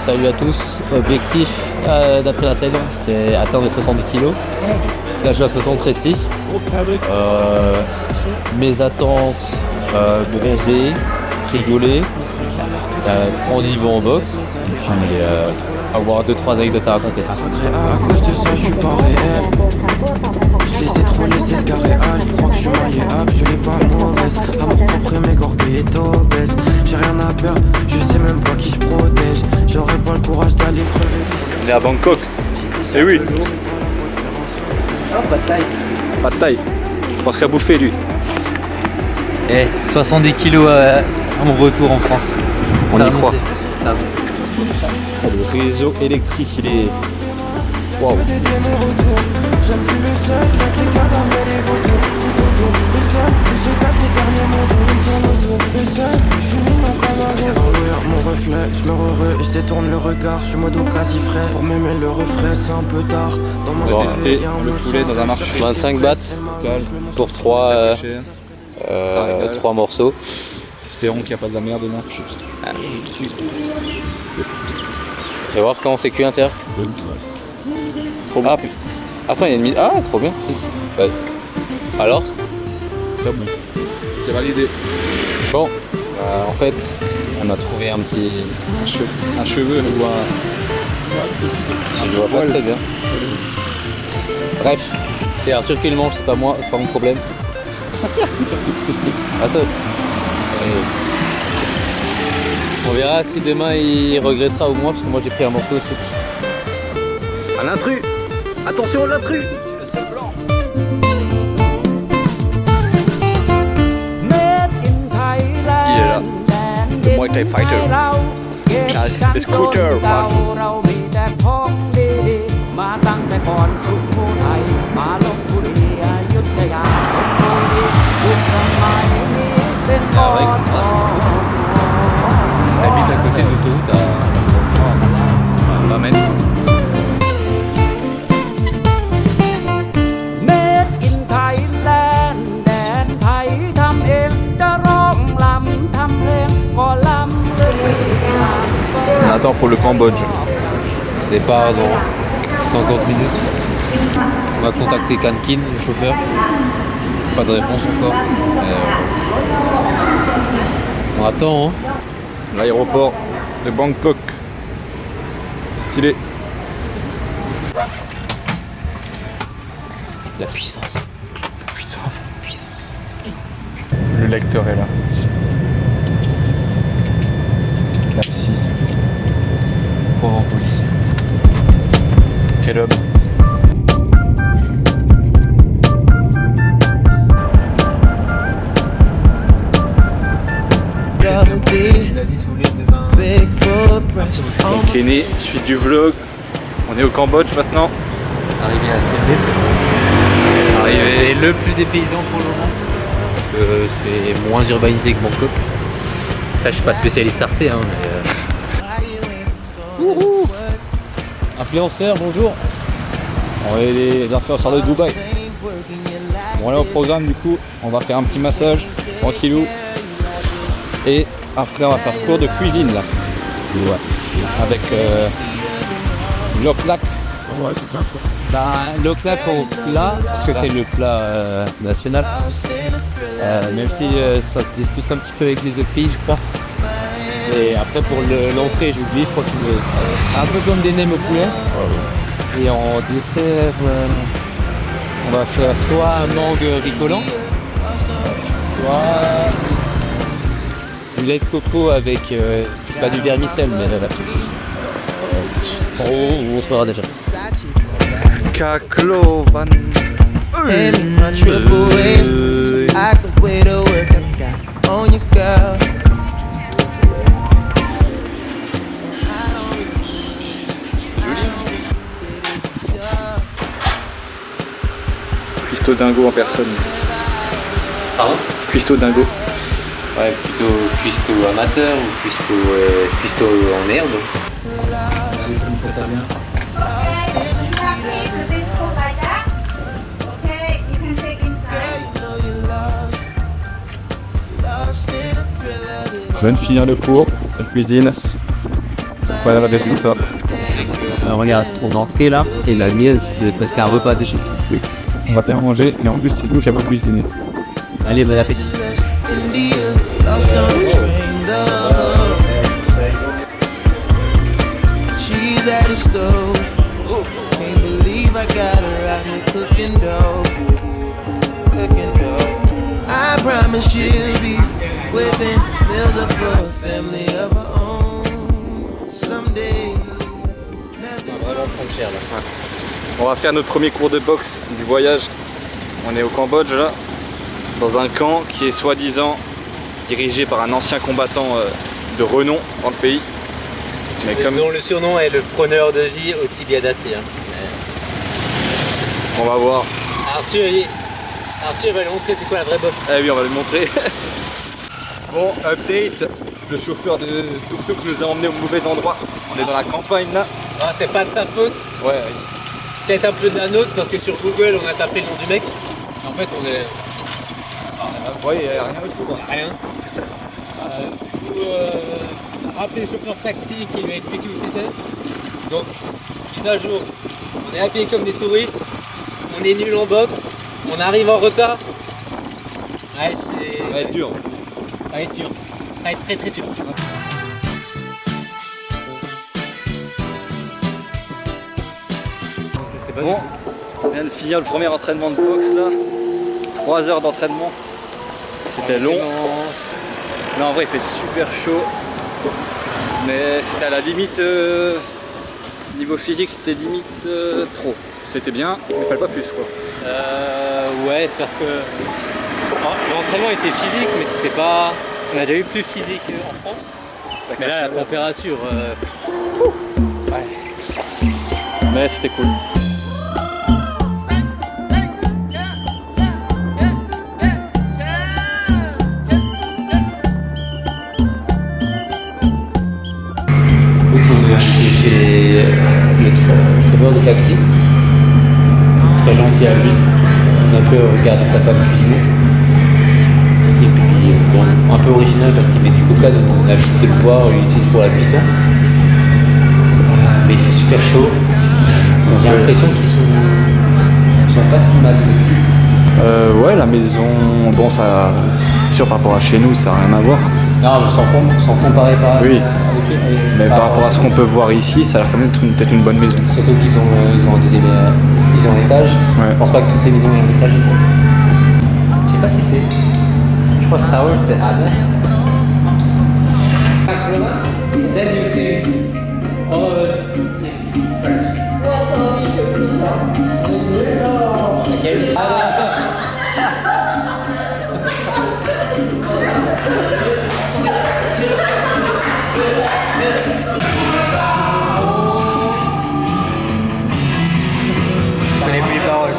salut à tous. Objectif d'après la Thaïlande, c'est atteindre les 70 kg. Là, je suis à 73,6. Mes attentes, bronzer, rigoler, prendre niveau en boxe, et avoir 2-3 anecdotes à raconter. À cause de ça, je suis pas réel. Je les ai trop laissés se garer à ils croient que je suis malléable, je l'ai pas mauvaise. Amour propre et mec orgueil est obèse. J'ai rien à perdre, je sais même pas qui je protège. J'aurais pas le courage d'aller crever. On est à Bangkok. Eh oui. Pas de taille. Je pense qu'à bouffer lui. 70 kg à mon retour en France. On y croit. Le réseau électrique, il est... Waouh. J'aime plus le seul, avec les cadavres et les vautours. Tout autour, le seul, il se cache les derniers mots d'où il me tourne autour. Le seul, je suis mignon comme un regarde mon reflet, je me re-re et je détourne le regard. Je suis modo quasi frais, pour m'aimer le refrain c'est un peu tard. Dans mon On va rester le poulet dans un marché. 25 bahts pour 3 morceaux. Espérons qu'il n'y a pas de la merde dedans. Tu vas voir comment c'est cuit à l'intérieur. Ah putain. Attends, il y a une mise. Ah, trop bien. Ouais. Alors Très bon. C'est validé. bon, en fait, on a trouvé un petit. Un cheveu ou un... Je vois pas très bien. Bref, c'est Arthur qui le mange, c'est pas moi, c'est pas mon problème. Ah, ça. On verra si demain il regrettera ou moins, parce que moi j'ai pris un morceau aussi. À l'intrus. Attention l'intrus. Le seul blanc. Il est là. Le Muay Thai fighter. Le scooter. T'habites à côté de l'autoroute à Ramen. On attend pour le Cambodge. Départ dans 50 minutes. On va contacter Kankin, le chauffeur. Pas de réponse encore. On attend, hein. L'aéroport de Bangkok. Stylé. La puissance. Puissance. Puissance. Le lecteur est là. Merci. Pauvre police. Quel homme. Donc Kenny, suite du vlog. On est au Cambodge maintenant. Arrivé à Siem c'est le plus dépaysant pour le moment. C'est moins urbanisé que Bangkok. Là, je suis pas spécialiste arté, hein, mais. Influenceurs, bonjour. On est les influenceurs de Dubaï. Bon, là au programme, du coup, on va faire un petit massage, tranquillou. Et après, on va faire cours de cuisine, là. Ouais. Avec l'oklak. Ouais, c'est bien quoi. L'oklak au plat, parce que c'est le plat national. Même si ça se dispute un petit peu avec les autres pays, je crois. Et après, pour l'entrée, j'ai oublié, je crois qu'il est un peu comme des nems au poulet. Et en dessert, on va faire soit un mangue rigolant, soit du lait de coco avec, c'est pas du vermicelle, mais on se verra déjà. Kaklovan. Cuistot dingo en personne. Pardon? Cuistot dingo. Ouais, plutôt cuistot amateur ou cuistot en herbe. Je viens de finir le cours de cuisine. pas le résultat. Regarde, ton entrée là, et la mienne, c'est presque un repas déjà. On va bien manger, et en plus c'est nous qui avons cuisiné. Allez, bon appétit. She's at the stove. Can't believe I got her out here cooking dough. I promise she'll be whipping meals up for a family of her own. Someday. On va faire notre premier cours de boxe du voyage. On est au Cambodge là, dans un camp qui est soi-disant dirigé par un ancien combattant de renom dans le pays. Mais comme dont le surnom est le preneur de vie au tibia d'acier. on va voir. Arthur va lui montrer c'est quoi la vraie boxe. Eh oui, on va le montrer. Bon, update. Le chauffeur de tuk-tuk nous a emmenés au mauvais endroit. On est dans la campagne là. Ah, c'est pas de sa faute, Ouais. peut-être un peu de la nôtre parce que sur Google on a tapé le nom du mec. Et en fait on est... Ouais, il n'y a rien du tout. Rien. Rappeler le chauffeur taxi qui lui a expliqué où c'était. Donc, mise à jour, on est habillés comme des touristes, on est nuls en boxe, on arrive en retard. Ouais, c'est... Ça va être dur. Ça va être dur. Ça va être très très dur. Bon, on vient de finir le premier entraînement de boxe là. 3 heures d'entraînement. C'était long. Là en vrai il fait super chaud. Mais c'était à la limite, niveau physique c'était limite trop. C'était bien, mais il fallait pas plus quoi. Ouais, parce que l'entraînement était physique, mais c'était pas... On a déjà eu plus physique en France. Mais là la température... Ouais. Mais c'était cool. Chez le chauffeur de taxi, très gentil à lui, on a un peu regardé sa femme cuisiner. Et puis bon, un peu original parce qu'il met du coca, donc on a visité le boire, on l'utilise pour la cuisson. Mais il fait super chaud. J'ai l'impression qu'ils sont pas si mal petits. Ouais, la maison, bon ça, sûr par rapport à chez nous ça n'a rien à voir. Non, sans comparer par Oui. avec Mais par rapport à ce qu'on peut voir ici, ça a l'air quand même peut-être une bonne maison. Surtout qu'ils ont un deuxième, ils ont un étage. Ouais. Je pense pas que toutes les maisons aient un étage ici. Je sais pas si c'est. Je crois que sour c'est Adler. Then you see all of us. Okay. Je connais plus les paroles.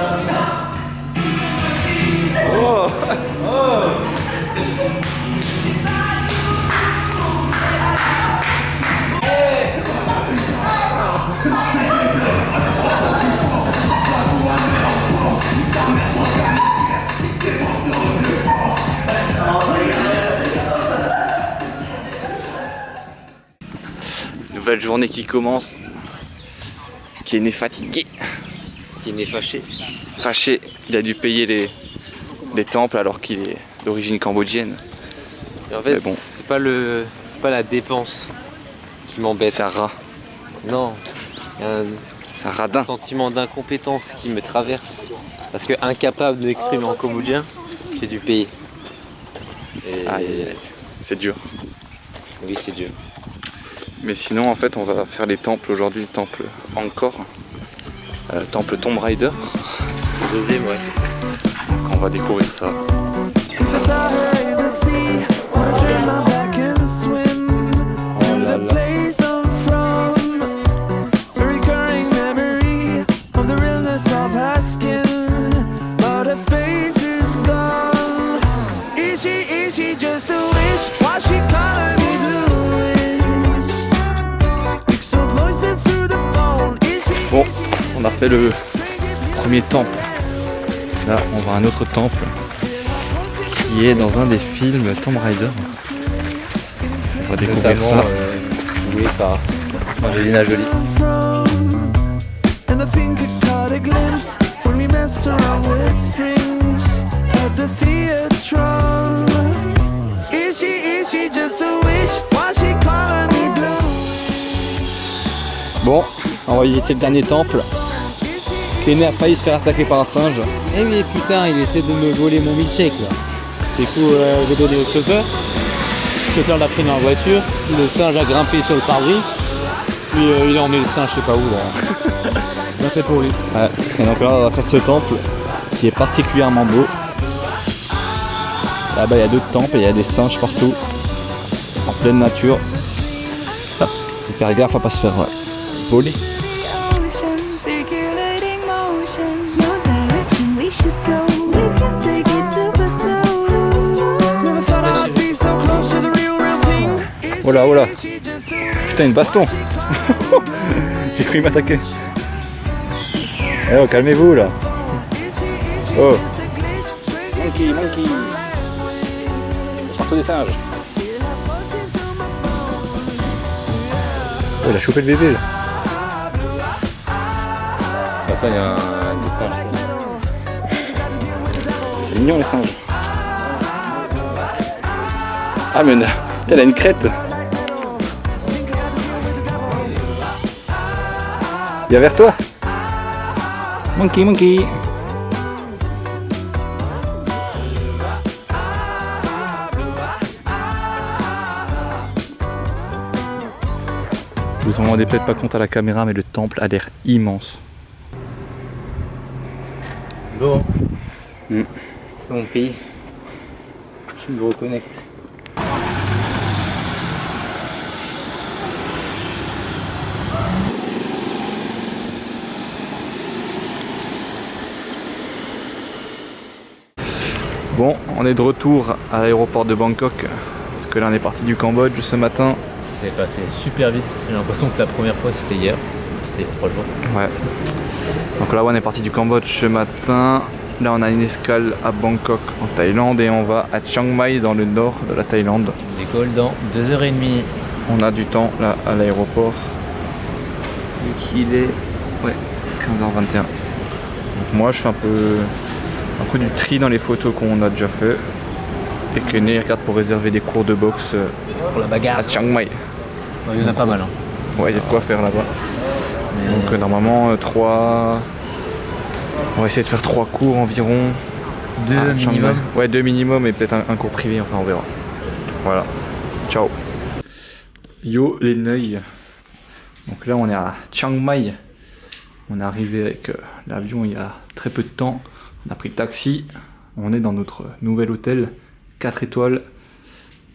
Nouvelle journée qui commence. Qui est né fatigué. Qui est né fâché. Fâché, il a dû payer les temples alors qu'il est d'origine cambodgienne. Et en fait, Mais bon. c'est pas la dépense qui m'embête. C'est un rat, Non. Il y a c'est un un radin. sentiment d'incompétence qui me traverse. Parce que incapable de m'exprimer en cambodgien, j'ai dû payer. Et... Aïe, aïe, aïe. C'est dur. Oui, c'est dur. Mais sinon en fait on va faire les temples aujourd'hui, le temple Angkor, temple Tomb Raider. Le deuxième, ouais. On va découvrir ça. Cause I heard the sea, wanna turn my back and swim to the place I'm from. A recurring memory of the realness of her skin, but her face is gone. Is she just a wish? Why she calling me Louis? Mixed voices through the phone. Bon, on a fait le premier temple. Là on va à un autre temple qui est dans un des films Tomb Raider. On va découvrir Notamment ça. joué par Angelina Jolie. And I think it caught a glimpse when we messed around with strings at the theatron. Is she just a wish? Why she calling me blue? Bon, on va visiter le dernier temple. Kenny a failli se faire attaquer par un singe. Eh oui, putain, il essaie de me voler mon milkshake là. Du coup, j'ai donné au chauffeur. Le chauffeur l'a pris dans la voiture. Le singe a grimpé sur le pare-brise. Puis il a emmené le singe, je sais pas où là. Bien fait pour lui. Ouais. Et donc là, on va faire ce temple qui est particulièrement beau. Là-bas, il y a d'autres temples et il y a des singes partout. En pleine nature. Faut faire gaffe à pas se faire voler. Oh là, oh là. Putain, une baston. J'ai cru m'attaquer. Oh, calmez-vous là. Oh. Monkey, monkey. Partout des singes. Oh, il a chopé le bébé là. Attends, il y a un singe. C'est mignon les singes. Ah mais elle a une crête. Viens vers toi. Monkey, monkey. Vous en rendez peut-être pas compte à la caméra, mais le temple a l'air immense. Bon. Mm. Mon pays. Je me reconnecte. Bon, on est de retour à l'aéroport de Bangkok, parce que là on est parti du Cambodge ce matin. C'est passé super vite. J'ai l'impression que la première fois c'était hier. C'était il y a 3 jours. Ouais. Donc là on est parti du Cambodge ce matin. Là on a une escale à Bangkok en Thaïlande et on va à Chiang Mai dans le nord de la Thaïlande. On décolle dans 2h30. On a du temps là à l'aéroport. Vu qu'il est 15h21. Donc moi je fais un coup du tri dans les photos qu'on a déjà fait. Et Kenny regarde pour réserver des cours de boxe Pour la bagarre. à Chiang Mai. Il y en a pas mal. Hein. Ouais, il y a de quoi faire là-bas. Donc normalement 3... On va essayer de faire 3 cours environ. 2 à Chiang minimum. Mai. Ouais, 2 minimum et peut-être un cours privé, enfin on verra. Voilà. Ciao. Yo les neuils. Donc là on est à Chiang Mai. On est arrivé avec l'avion il y a très peu de temps. On a pris le taxi. On est dans notre nouvel hôtel 4 étoiles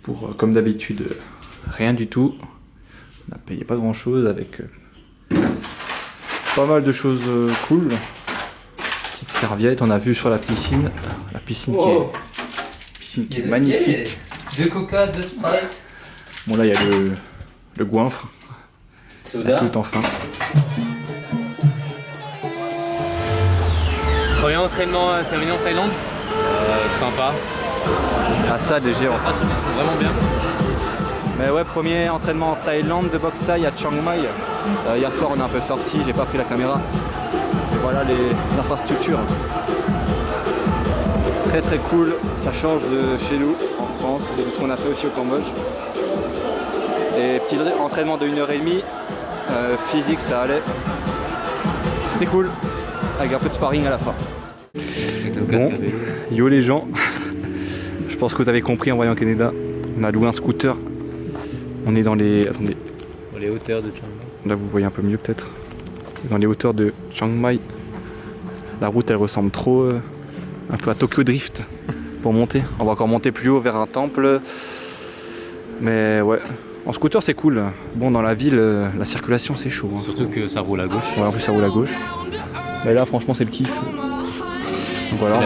pour comme d'habitude rien du tout. On n'a payé pas grand chose avec pas mal de choses cool. Petite serviette, on a vu sur la piscine qui est magnifique. 2 coca, 2 Sprite. Bon là il y a le goinfre. Soda. Tout enfin. Premier entraînement terminé en Thaïlande. Sympa. Ah ça léger. Ah, c'est vraiment bien. Mais ouais, premier entraînement en Thaïlande de boxe thaï à Chiang Mai. Hier soir on est un peu sorti, j'ai pas pris la caméra. Et voilà les infrastructures. Très très cool, ça change de chez nous en France et de ce qu'on a fait aussi au Cambodge. Et petit entraînement de 1h30, physique ça allait. C'était cool, avec un peu de sparring à la fin. Bon, yo les gens, je pense que vous avez compris en voyant Canada, on a loué un scooter. On est dans les... Attendez. Dans les hauteurs de Chiang Mai. Là vous voyez un peu mieux peut-être. Dans les hauteurs de Chiang Mai. La route elle ressemble trop un peu à Tokyo Drift pour monter. On va encore monter plus haut vers un temple. Mais ouais, en scooter c'est cool. Bon dans la ville, la circulation c'est chaud. Hein. Surtout que ça roule à gauche. Ouais, en plus ça roule à gauche. Mais là franchement c'est le kiff. Donc voilà,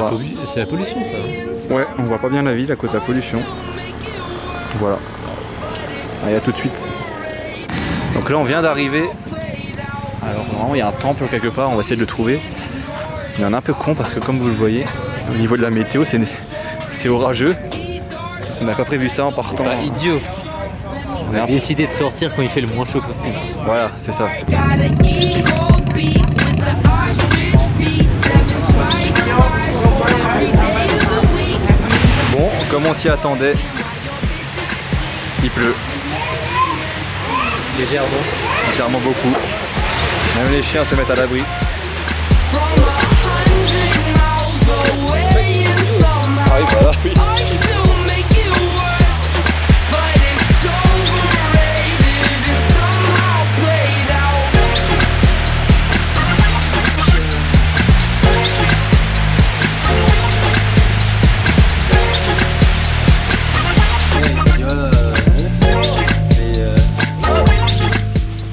C'est la pollution ça. Ouais, on voit pas bien la ville à cause de la pollution. Voilà. Allez, à tout de suite. Donc là on vient d'arriver. Alors normalement il y a un temple quelque part, on va essayer de le trouver. Il y en a un peu con parce que comme vous le voyez, au niveau de la météo c'est orageux. On n'a pas prévu ça en partant. Pas idiot. On a décidé de sortir quand il fait le moins chaud possible. Voilà, c'est ça. Bon, comme on s'y attendait, il pleut. Légèrement beaucoup. Même les chiens se mettent à l'abri. Ah oui, voilà, oui.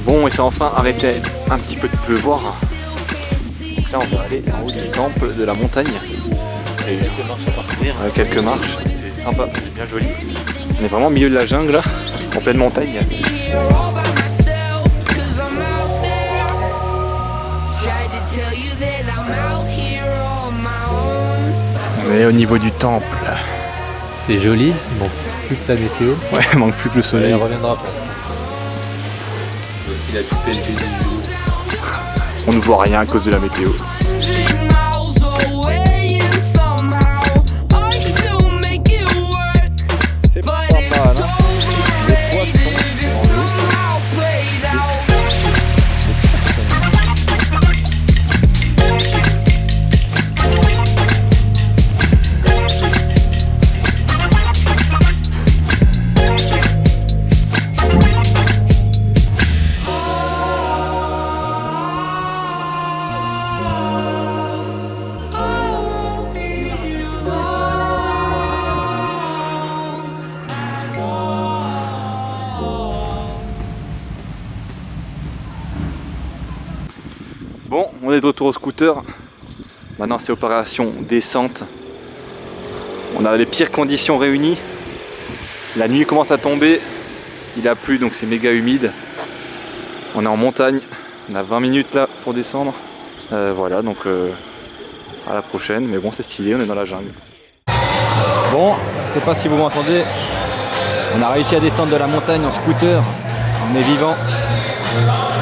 Bon, et c'est enfin arrêté un petit peu de pleuvoir. Donc là, on va aller en haut du temple de la montagne. Et quelques marches, c'est sympa, c'est bien joli. On est vraiment au milieu de la jungle, là, en pleine montagne. On est au niveau du temple. C'est joli, bon, plus que la météo. Ouais, il manque plus que le soleil. Il reviendra pas. Aussi la pupille du jour. On ne voit rien à cause de la météo. C'est pas mal, hein. Les poissons en l'eau. Bon, on est de retour au scooter. Maintenant c'est opération descente. On a les pires conditions réunies. La nuit commence à tomber. Il a plu donc c'est méga humide. On est en montagne. On a 20 minutes là pour descendre. Voilà donc à la prochaine. Mais bon c'est stylé, on est dans la jungle. Bon, je sais pas si vous m'entendez. On a réussi à descendre de la montagne en scooter. On est vivant.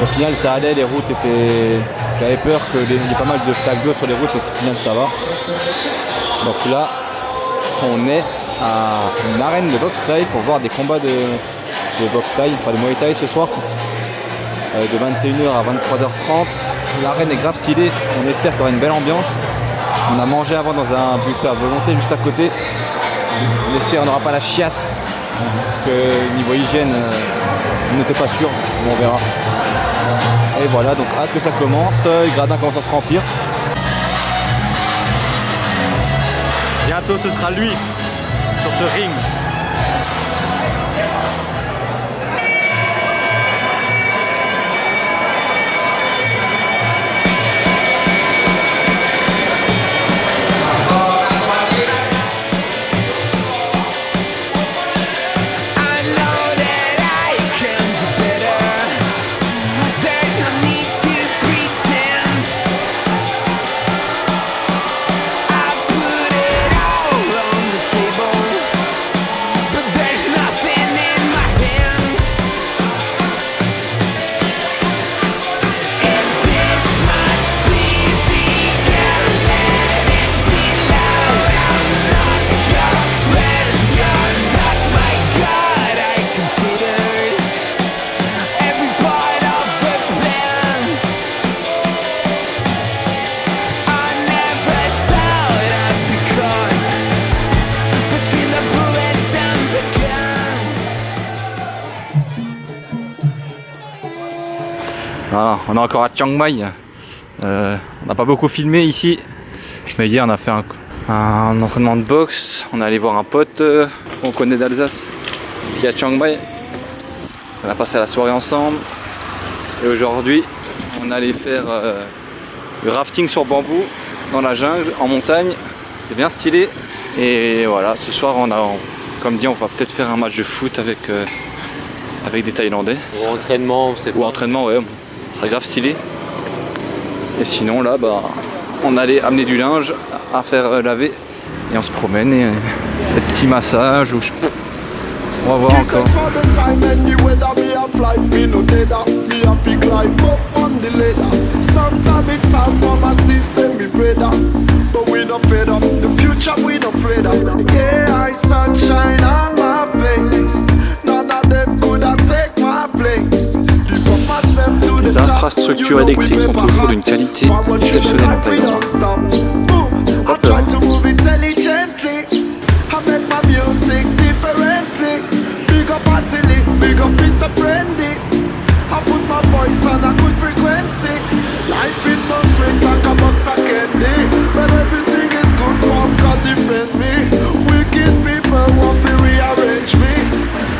Au final ça allait, les routes étaient... J'avais peur qu'il y ait pas mal de flaques d'eau sur les routes, mais au final ça va. Donc là, on est à une arène de boxe thaï pour voir des combats de boxe thaï, enfin de muay thai ce soir, de 21h à 23h30. L'arène est grave stylée, on espère qu'il y aura une belle ambiance. On a mangé avant dans un buffet à volonté juste à côté. On espère qu'on n'aura pas la chiasse, parce que niveau hygiène, on n'était pas sûr, on verra. Et voilà, donc hâte que ça commence, le gradin commence à se remplir. Bientôt ce sera lui, sur ce ring. Voilà, on est encore à Chiang Mai. On n'a pas beaucoup filmé ici, mais hier on a fait un entraînement de boxe. On est allé voir un pote qu'on connaît d'Alsace qui est à Chiang Mai. On a passé la soirée ensemble. Et aujourd'hui, on allait faire le rafting sur bambou dans la jungle, en montagne. C'est bien stylé. Et voilà, ce soir, comme dit, on va peut-être faire un match de foot avec des Thaïlandais. Ou entraînement, c'est Ou entraînement, ouais. Ça serait grave stylé. Et sinon là on allait amener du linge à faire laver et on se promène et des petits massages ou On va voir encore. Les infrastructures électriques sont toujours d'une qualité exceptionnelle en Thaïlande. Pas peur, hein.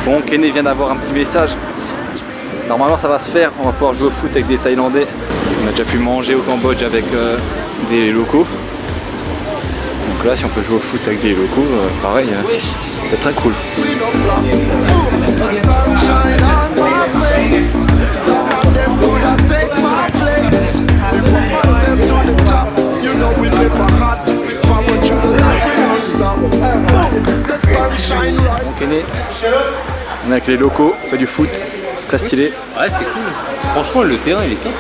Bon, Kené vient d'avoir un petit message. Normalement ça va se faire, on va pouvoir jouer au foot avec des Thaïlandais. On a déjà pu manger au Cambodge avec des locaux. Donc là si on peut jouer au foot avec des locaux, pareil, c'est très cool. Donc Kené, on est avec les locaux, on fait du foot. Très stylé. Ouais, c'est cool. Franchement, le terrain, il est top.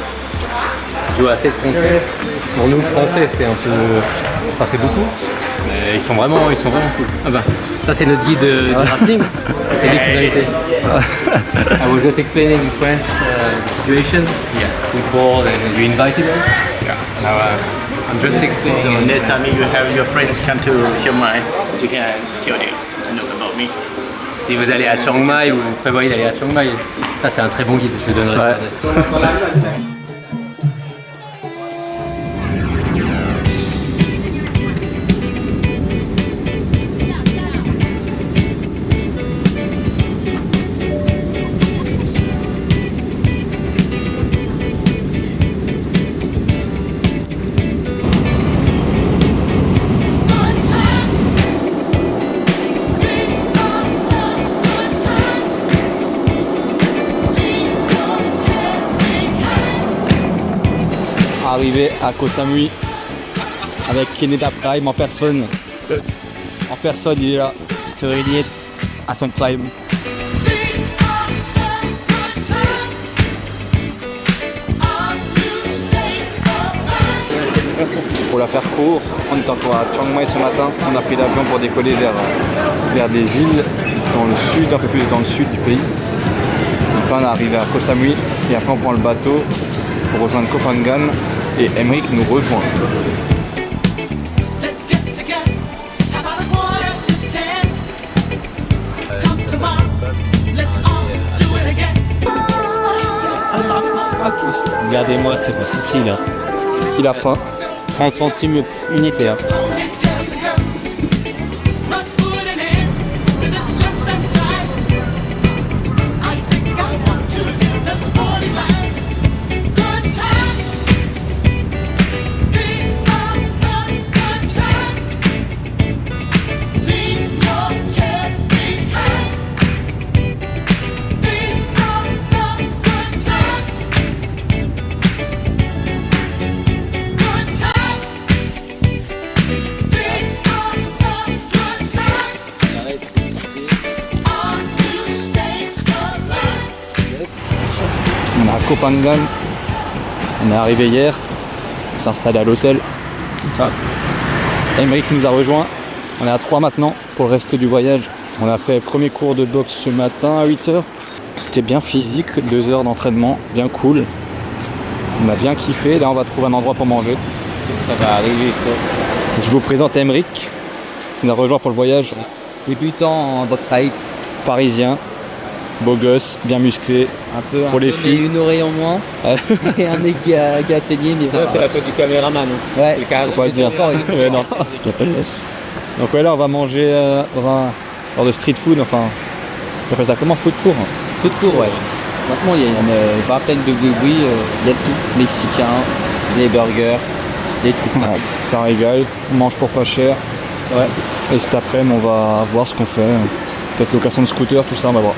Jouer à 7 contre 7, pour nous, Français, c'est un peu... Enfin, c'est beaucoup. Mais ils sont vraiment cool. Ah bah, ça, c'est notre guide du Racing. C'est lui qui nous a invité. I was just explaining in French the situation. Yeah. With ball and you invited us. Yeah. Now, I'm just explaining. So next time you have your friends come to Chiang Mai, you can tell them about me. Si vous allez à Chiang Mai ou vous prévoyez d'aller à Chiang Mai, ça c'est un très bon guide, je vous donnerai l'adresse. Arrivé à Koh Samui avec Keneda Prime en personne. En personne, il est là, se réunit à son prime. Pour la faire court, on est encore à Chiang Mai ce matin. On a pris l'avion pour décoller vers des îles dans le sud, un peu plus dans le sud du pays. Donc là on est arrivé à Koh Samui et après on prend le bateau pour rejoindre Koh Phangan. Et Emric nous rejoint. Regardez-moi, c'est pas souci là. Il a faim. 30 centimes unitaire. On est à Koh Phangan, on est arrivé hier, on s'est installé à l'hôtel. Emric nous a rejoint, on est à 3 maintenant pour le reste du voyage. On a fait premier cours de boxe ce matin à 8 h. C'était bien physique, 2 heures d'entraînement, bien cool. On a bien kiffé, là on va trouver un endroit pour manger. Ça va arriver ça. Je vous présente Emric, qui nous a rejoint pour le voyage. Débutant en boxe fight. Parisien, beau gosse, bien musclé. Un peu Pour les filles. mais une oreille en moins Ouais. et un nez qui a saigné, mais ça C'est va. la faute du caméraman. Ouais, Le cadre. Faut pas le dire. Ouais, non. Donc ouais, là on va manger dans un genre de street food, enfin, on appelle ça comment, food court. Food court, ouais. Maintenant, il y a une vingtaine de gougouis, il y a de tout. Mexicain, les burgers, les trucs. Ouais, ça régale, on mange pour pas cher. Ouais. Et cet après-midi on va voir ce qu'on fait. Peut-être location de scooter, tout ça, on va voir.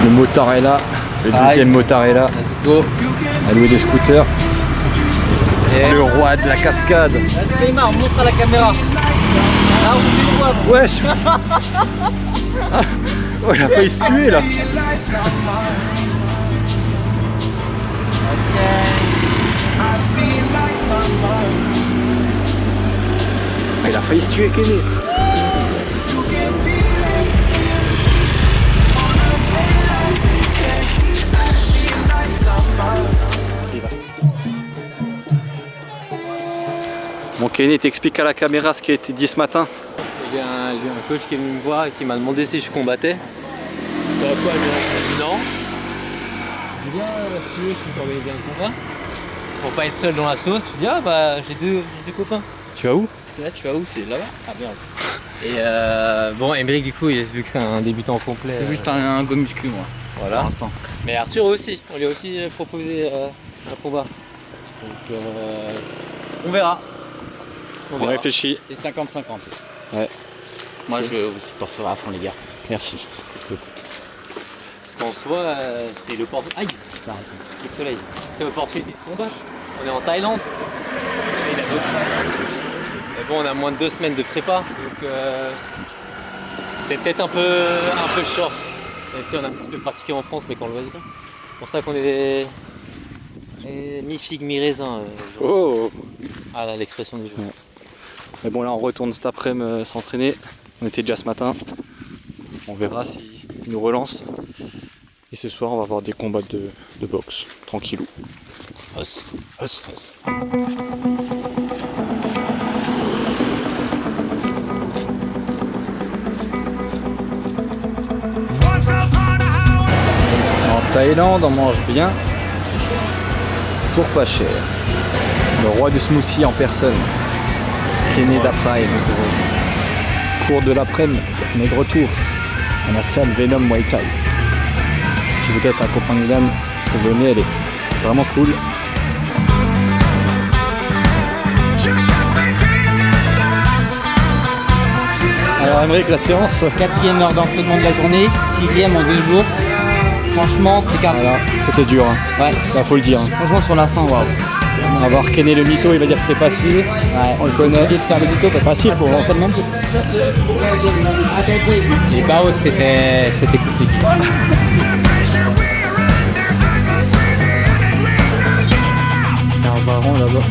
Le motard est là, le deuxième motard est là. Let's go. À louer des scooters. Le roi de la cascade. Neymar, montre à la caméra. Là, on voit. Wesh. Oh, il a failli se tuer là. Ah, il a failli se tuer, Kenny. Bon, Kenny, t'expliques à la caméra ce qui a été dit ce matin. J'ai un coach qui est venu me voir et qui m'a demandé si je combattais. Sur la fois, elle m'a dit non. Je dis si tu veux, je peux organiser un combat. Pour pas être seul dans la sauce, je dis ah bah j'ai deux copains. Tu vas où? Là, tu vas où? C'est là-bas? Ah merde. Et bon, Emeric du coup, vu que c'est un débutant complet. C'est juste un go muscu, moi. Voilà. Pour l'instant. Mais Arthur aussi, on lui a aussi proposé un combat. Donc on verra. On réfléchit. C'est 50-50. Ouais. Moi, je vous supporterai à fond, les gars. Merci. Parce qu'en soi, c'est l'opportunité. Aïe! Coup de soleil. C'est l'opportunité de combattre. On est en Thaïlande. Et il a d'autres. Mais bon, on a moins de 2 semaines de prépa. Donc c'est peut-être un peu short. Même si on a un petit peu pratiqué en France, mais qu'on le voit pas. C'est pour ça qu'on est mi-figue, mi-raisin. Oh! Ah là, l'expression du jeu. Ouais. Mais bon, là on retourne cet après-midi s'entraîner. On était déjà ce matin. On verra s'il nous relance. Et ce soir, on va avoir des combats de boxe. Tranquillou. Os. Os. En Thaïlande, on mange bien. Pour pas cher. Le roi du smoothie en personne. Kenny d'après. Cours de l'après-midi, on est de retour à la salle Venom Muay Thai. Si vous êtes un copain de dame, vous venez, elle est vraiment cool. Alors Emeric, la séance? 4e heure d'entraînement de la journée, 6e en 2 jours. Franchement, c'est carré. Voilà, c'était dur, hein. Ouais. Là, faut le dire. Hein. Franchement, sur la fin, waouh. On va voir Kenny le mytho, il va dire que c'est facile. Ouais. On le connaît. De faire le mytho, parce que Facile pour l'entraînement. Les barreaux, c'était compliqué. Il y a un varan là-bas.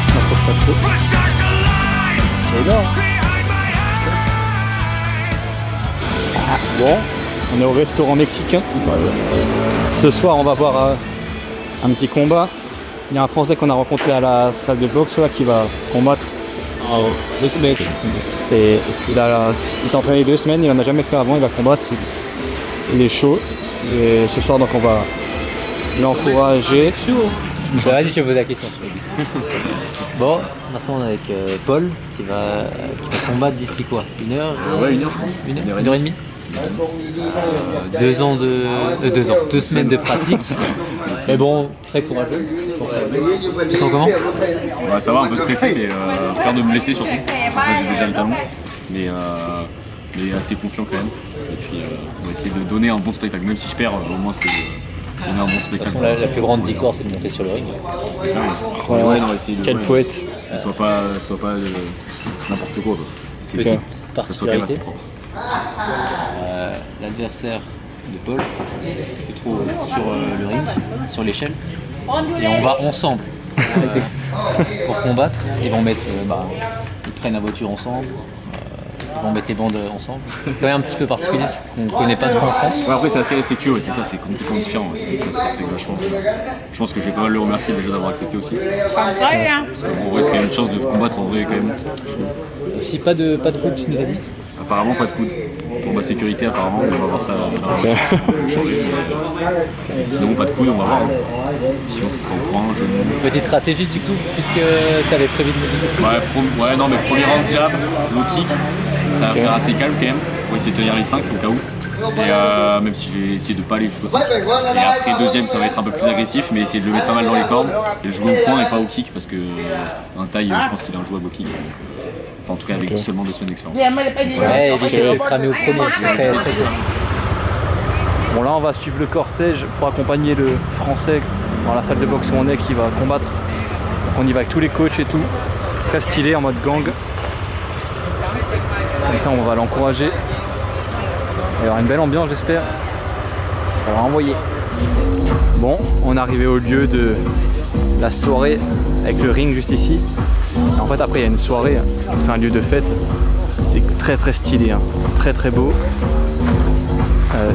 On n'approche pas trop. C'est énorme. Bon, on est au restaurant mexicain. Ce soir, on va voir un petit combat. Il y a un Français qu'on a rencontré à la salle de boxe là, qui va combattre. Et il s'est entraîné 2 semaines, il en a jamais fait avant, il va combattre. Il est chaud. Et ce soir, donc, on va l'encourager. Vas-y, je vais poser la question. Bon, maintenant on est avec Paul qui va combattre d'ici quoi? 1 heure? Ouais, 1 heure, je pense. 1 heure et demie. 2 ans de 2 semaines de pratique. Mais bon, très courageux. Tu te sens comment? Ouais, ça va, un peu stressé, mais peur de me blesser surtout. Parce qu'en fait, j'ai déjà le talon. Mais assez confiant quand même. Et puis on va essayer de donner un bon spectacle. Même si je perds, au moins c'est donner un bon De toute spectacle. façon, la plus grande victoire, c'est de monter sur le ring. Ouais, on va essayer de, Quel poète. que ce soit pas n'importe quoi. C'est Petite que ça soit quand même assez particularité. propre. L'adversaire de Paul se trouve sur le ring, sur l'échelle. Et on va ensemble pour combattre. Ils vont mettre, ils prennent la voiture ensemble. Ils vont mettre les bandes ensemble. C'est quand même un petit peu particulier, qu'on ne connaît pas trop en France. Ouais, après c'est assez respectueux, c'est ça, c'est complètement différent. C'est que ça se respecte vachement. Je pense que je vais pas mal le remercier déjà d'avoir accepté aussi. Parce qu'en vrai c'est quand même une chance de combattre en vrai quand même. Aussi pas de coude, tu nous as dit. Apparemment pas de coude. Pour ma sécurité apparemment, on va voir ça dans la sinon pas de coude, on va voir. Sinon ce sera au point, Petite stratégie du coup, puisque tu avais prévu de me dire. Ouais, non mais premier round jab, low kick, ça va faire assez calme quand même, pour essayer de tenir les 5 au cas où. Et même si j'ai essayé de pas aller jusqu'au centre. Et après deuxième ça va être un peu plus agressif, mais essayer de le mettre pas mal dans les cordes et jouer au point et pas au kick parce que un taille je pense qu'il est injouable au kick. Enfin en tout cas avec seulement 2 semaines d'expérience. Ouais, éviter de se cramer au premier. C'est très, très bien. Bon là on va suivre le cortège pour accompagner le français dans la salle de boxe où on est qui va combattre. Donc on y va avec tous les coachs et tout. Très stylé en mode gang. Comme ça on va l'encourager. Il y aura une belle ambiance j'espère. On va envoyer. Bon, on est arrivé au lieu de la soirée avec le ring juste ici. Et en fait après il y a une soirée, c'est un lieu de fête. C'est très très stylé, hein. Très très beau.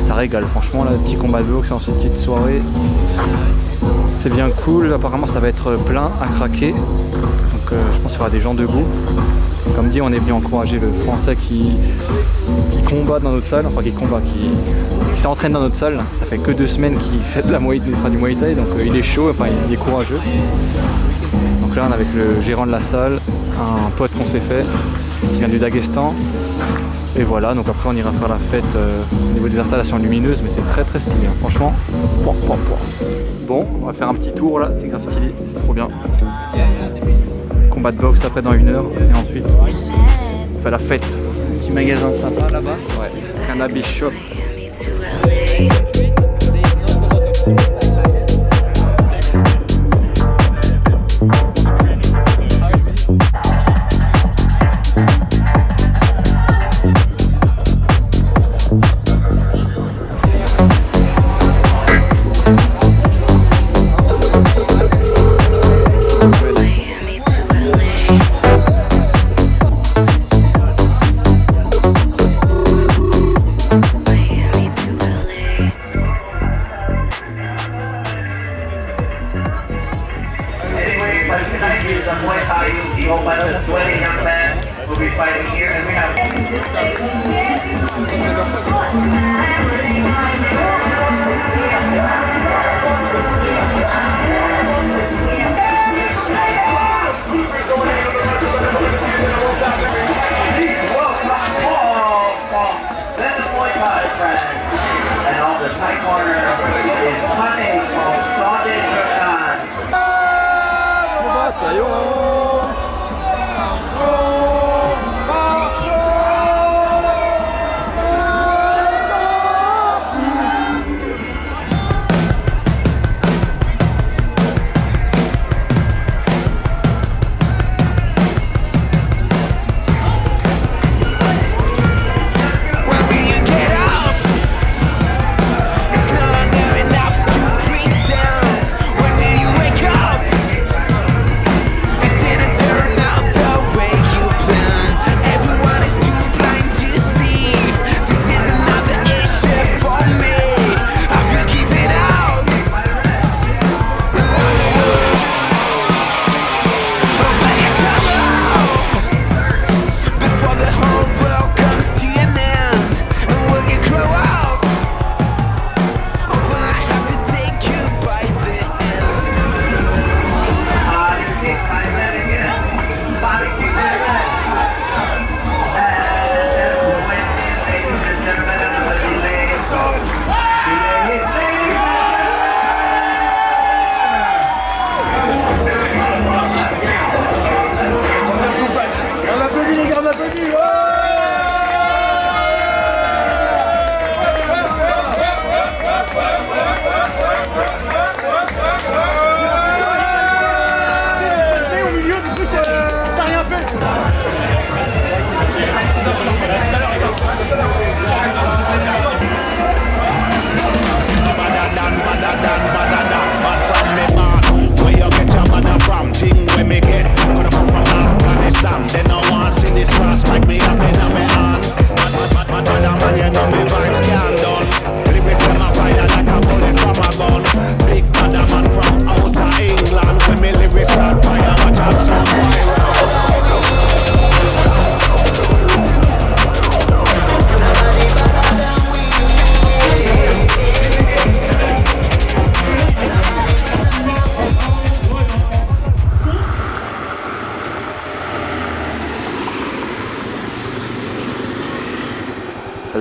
Ça régale franchement là, petit combat de boxe en cette petite soirée. C'est bien cool, apparemment ça va être plein à craquer. Donc je pense qu'il y aura des gens debout. Comme dit, on est venu encourager le français qui combat dans notre salle, enfin qui s'entraîne dans notre salle. Ça fait que 2 semaines qu'il fait du Muay Thai, donc il est chaud, enfin il est courageux. Donc là on est avec le gérant de la salle, un pote qu'on s'est fait, qui vient du Daghestan. Et voilà, donc après on ira faire la fête au niveau des installations lumineuses, mais c'est très très stylé, hein. Franchement. Bon, on va faire un petit tour là, c'est grave stylé, trop bien. Combat de boxe après dans 1 heure, et ensuite on fait la fête. Petit magasin sympa là-bas. Ouais, Cannabis Shop.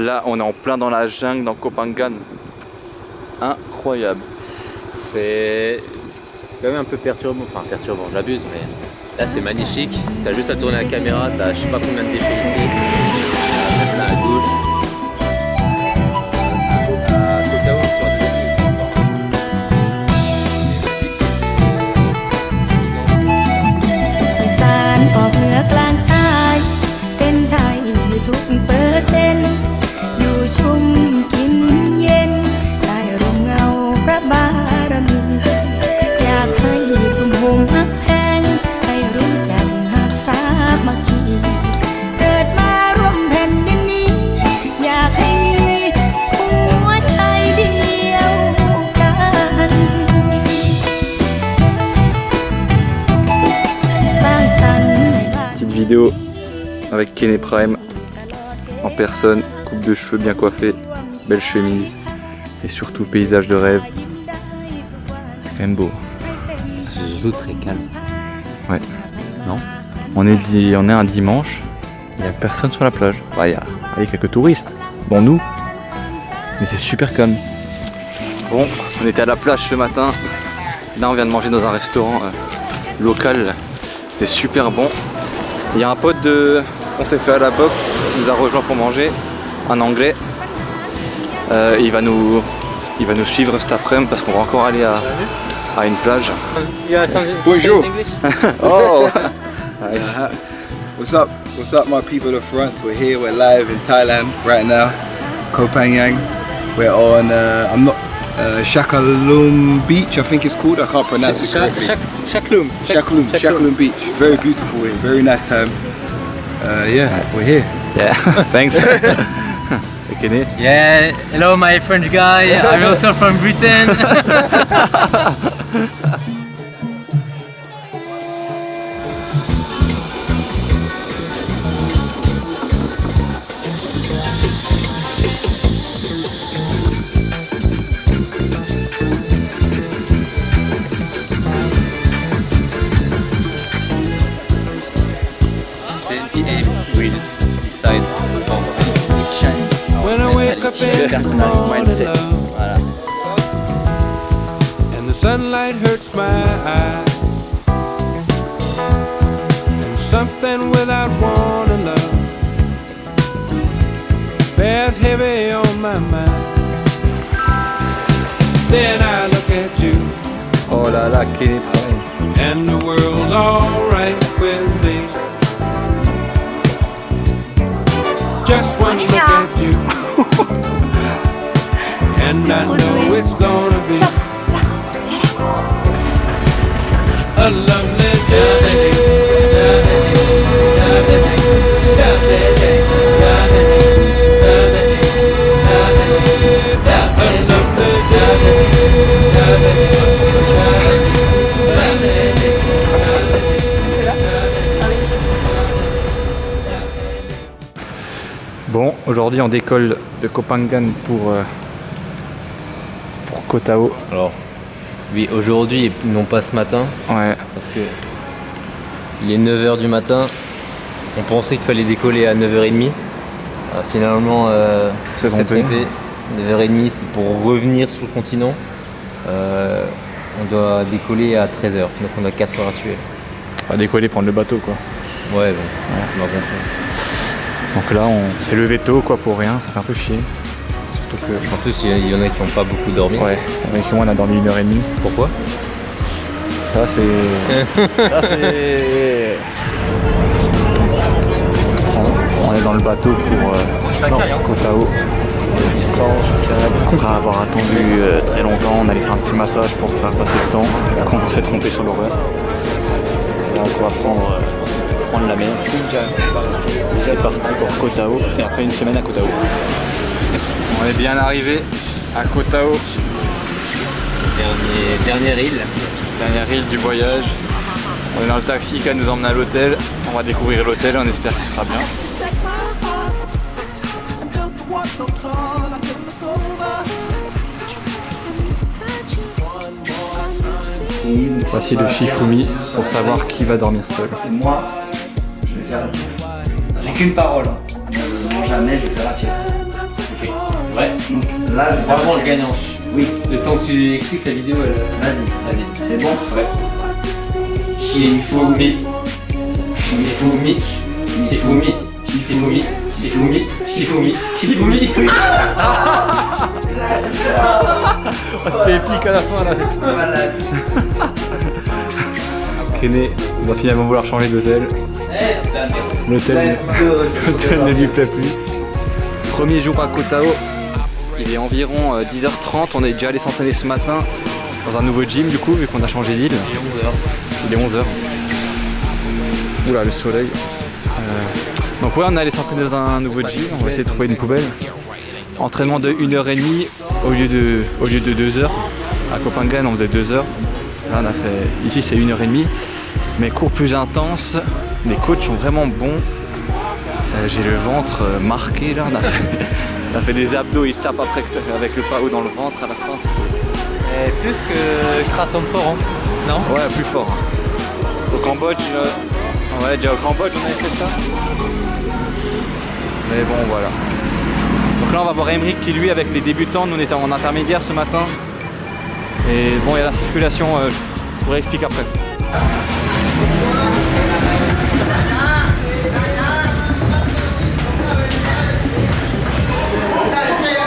Là, on est en plein dans la jungle, dans Koh Phangan. Incroyable. C'est quand même un peu perturbant, enfin perturbant, j'abuse, mais là c'est magnifique. T'as juste à tourner la caméra, t'as je sais pas combien de déchets ici. Même là à gauche. Koh Tao sur leอีสานออกเหนือกลางใต้เป็นไทยทุกเปอร์เซ็นต์อยู่ชุ่มกินเย็นใต้ร่มเงาพระบารมีอยากให้ตุ้มโฮมฮักแพงให้รู้จักหักสามัคคีเกิดมาร่วมแผ่นดินนี้อยากให้มีหัวใจเดียวกัน Petite vidéo avec Kenny Prime en personne, coupe de cheveux bien coiffée, belle chemise et surtout paysage de rêve. C'est quand même beau. Surtout très calme. Ouais. Non? On est un dimanche, il n'y a personne sur la plage. Bah, il y a quelques touristes, bon nous, mais c'est super calme. Bon, on était à la plage ce matin. Là on vient de manger dans un restaurant local. C'était super bon. Il y a un pote qu'on s'est fait à la boxe, qui nous a rejoint pour manger, un anglais. Il va nous suivre cet après-midi parce qu'on va encore aller à une plage. Bonjour. Oh nice. What's up my people of France? We're here, we're live in Thailand right now. Koh Phangan. We're on Shakalum Beach, I think it's called. I can't pronounce it correctly. Shakalum Beach. Very beautiful here, very nice time. Yeah, we're here. Yeah, thanks. Kenny? Yeah, hello my French guy, I'm also from Britain. will decide of When I wake up in the morning, mindset. Voilà. and the sunlight hurts my eyes, and something without wanting love bears heavy on my mind. Then I look at you, Oh là là, Kenny Prime. and the world's alright with me. Just one look at you, and I know it's gonna be a lovely Bon, aujourd'hui on décolle de Koh Phangan pour Koh Tao. Alors, oui, aujourd'hui et non pas ce matin, Ouais, parce que il est 9h du matin. On pensait qu'il fallait décoller à 9h30. Finalement, C'est on s'est trompé. trompé. 9h30, c'est pour revenir sur le continent. On doit décoller à 13h, donc on a 4 heures à tuer. on va décoller, prendre le bateau quoi. Ouais, bon, on va comprendre. Donc là on s'est levé tôt quoi pour rien, ça fait un peu chier. Surtout que... En plus, il y en a qui n'ont pas beaucoup dormi. Ouais, avec moi on a dormi 1h30. Pourquoi? Ça c'est... Ça c'est... On est dans le bateau pour Koh Tao. Après avoir attendu très longtemps, on allait faire un petit massage pour faire passer le temps. Et après on s'est trompé sur l'horaire. Donc on va prendre la mer. C'est parti pour Koh Tao et après une semaine à Koh Tao. On est bien arrivé à Koh Tao, Dernière île. dernière île du voyage. On est dans le taxi qui va nous emmener à l'hôtel. On va découvrir l'hôtel, on espère qu'il sera bien. Voici le Shifumi pour savoir qui va dormir seul. Moi, je vais faire la pierre. J'ai qu'une parole. Non, jamais je vais faire la pierre. Ouais. Là, Vraiment, je gagne en ch. oui. Le temps que tu expliques la vidéo, vas-y. C'est bon. Ouais. Shifumi. Shifumi. Shifumi. Shifumi. Shifumi. Shifumi. Shifumi. C'était épique à la fin là. René va finalement vouloir changer d'hôtel. L'hôtel ne lui plaît plus. Premier jour à Koh Tao. Il est environ 10h30. On est déjà allé s'entraîner ce matin dans un nouveau gym du coup vu qu'on a changé d'île. Il est 11h. Oula le soleil. Donc ouais, on est allé s'entraîner dans un nouveau gym. On va essayer de trouver une poubelle. Entraînement de 1h30 au lieu de 2h. À Copenhague on faisait 2h. Là on a fait. Ici c'est 1h30. Mais cours plus intense. Les coachs sont vraiment bons. J'ai le ventre marqué là. On a fait des abdos, ils tapent après avec le pao dans le ventre à la fin. Plus que Kratom Fort, non? Ouais, plus fort. Au Cambodge, ouais, déjà au Cambodge on avait fait ça. Mais bon, voilà. Donc là on va voir Emeric qui lui avec les débutants, nous on était en intermédiaire ce matin. Et bon, il y a la circulation, je pourrais expliquer après.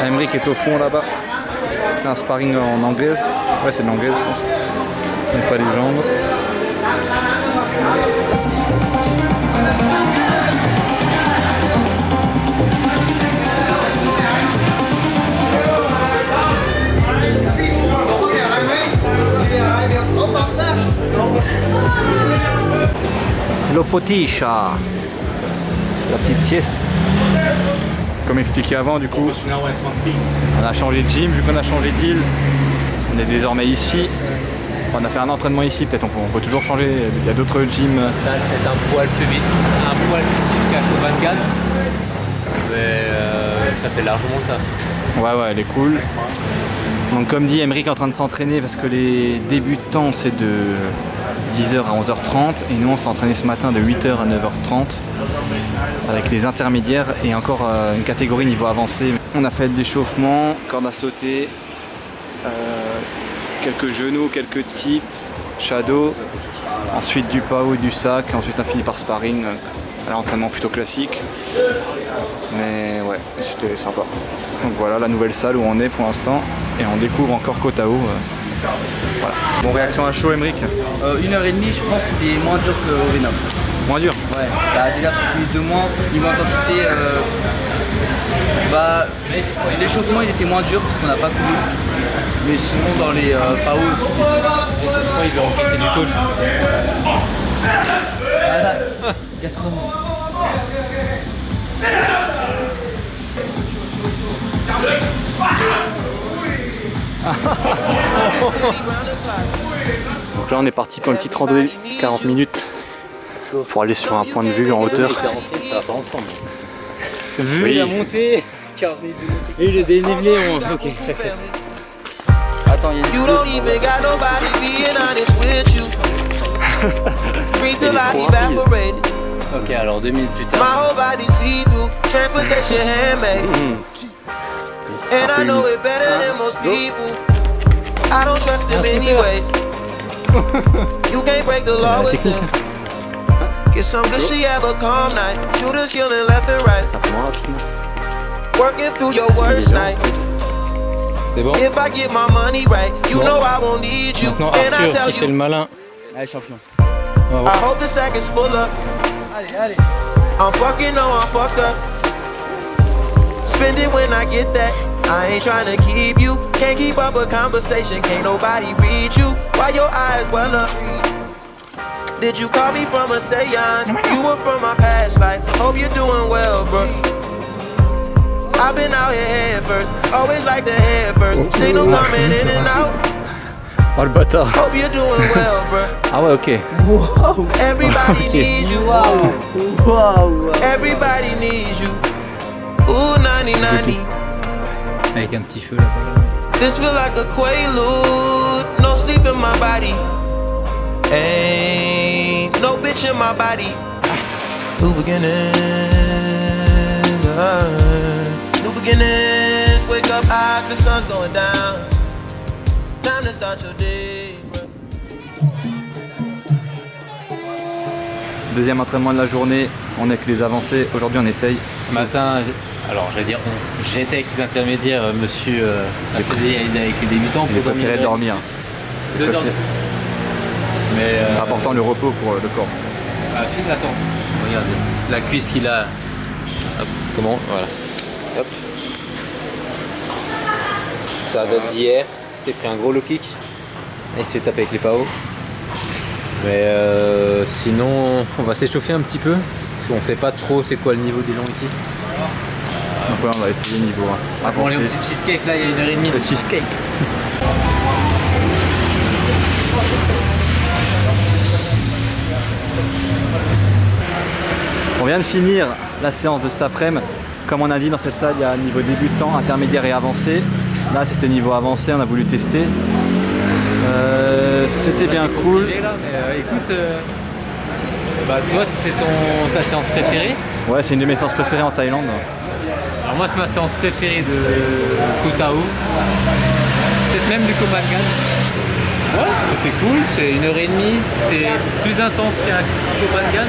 Emeric est au fond là-bas. Il fait un sparring en anglaise. Ouais, c'est de l'anglaise, je pense. Donc pas les jambes. L'opotisha. La petite sieste. Comme expliqué avant, du coup, on a changé de gym, vu qu'on a changé d'île, on est désormais ici. On a fait un entraînement ici, peut-être on peut toujours changer, il y a d'autres gyms. Ça peut-être un poil plus vite, un poil plus vite qu'à Copenhague, mais ça fait largement le taf. Ouais, elle est cool. Donc comme dit, Emeric est en train de s'entraîner parce que les débutants c'est de 10h à 11h30 et nous on s'est entraîné ce matin de 8h à 9h30 avec les intermédiaires et encore une catégorie niveau avancé. On a fait de l'échauffement, corde à sauter, quelques genoux, quelques tips, shadow, ensuite du pao et du sac, ensuite on a fini par sparring, un entraînement plutôt classique. Mais ouais, c'était sympa. Donc voilà la nouvelle salle où on est pour l'instant et on découvre encore Koh Tao. Voilà. Bon, réaction à chaud, Emeric? 1h30, je pense que c'était moins dur qu'au Rhino. Moins dur? Ouais, bah déjà 30 minutes de moins. Niveau intensité, l'échauffement il était moins dur parce qu'on n'a pas couru. Mais sinon dans les PAO, Il veut encaisser du coach. voilà, 80. Donc là on est parti pour une petite randonnée 40 minutes pour aller sur un point de vue en hauteur. Ça va pas ensemble. Vu Oui. la montée. 40 minutes de montée. Et le dénivelé, ok. Attends, il y a You don't even got nobody being honest with you. Breathe till I evaporated. Ok, alors 2 minutes plus My tard. whole body see through. Transportation handmade. And I know it better than most people. I don't trust them anyways. You can't break the law with them. Get some good, she have a calm night. Shooters killing left and right. Working through your worst night. C'est bon. If I get my money right, you know I won't need you. Maintenant And I tell Arthur qui fait le you, malin. Allez, champion. I hope the sack is full up. Allez. I'm fucking, no, I'm fucked up. Spend it when I get that. I ain't trying to keep you. Can't keep up a conversation. Can't nobody read you. Why your eyes well up? Did you call me from a seance? You were from my past life. Hope you're doing well, bro. I've been out here head first. Always like the head first. Signal coming in and out. Oh le bâtard. Hope you're doing well, bro. Ah ouais, ok. Everybody needs you. Everybody needs you. Ooh, 90-90. Avec un petit feu là-bas. This feel like a quaalude. No sleep in my body. Ain't no bitch in my body. New beginnings. New beginnings. wake up high, the sun's going down. Time to start your day, bro. Deuxième entraînement de la journée, on est avec les avancées. Aujourd'hui, on essaye. Ce matin, alors j'allais dire j'étais avec les intermédiaires, monsieur a fait avec les débutants J'ai pour préféré dormir. 2 heures. Mais Important le repos pour le corps. ah, fils, attends, regarde la cuisse qu'il a. Hop, comment? Voilà. Hop. Ça date d'hier. Il s'est pris un gros low kick. Et il se fait taper avec les PAO. Mais sinon, on va s'échauffer un petit peu. Parce qu'on sait pas trop c'est quoi le niveau des gens ici. Donc ouais, on va essayer niveau 1. Bon, allez, au petit cheesecake là, il y a 1h30. Le cheesecake. On vient de finir la séance de cet après-midi. Comme on a dit, dans cette salle, il y a niveau débutant, intermédiaire et avancé. Là, c'était niveau avancé, on a voulu tester. C'était bien cool. Écoute, bah, toi, c'est ta séance préférée? Ouais, c'est une de mes séances préférées en Thaïlande. Alors moi, c'est ma séance préférée de Koh Tao. Peut-être même du Koh Phangan. Ouais, c'était cool, c'est 1h30, c'est plus intense qu'un Koh Phangan.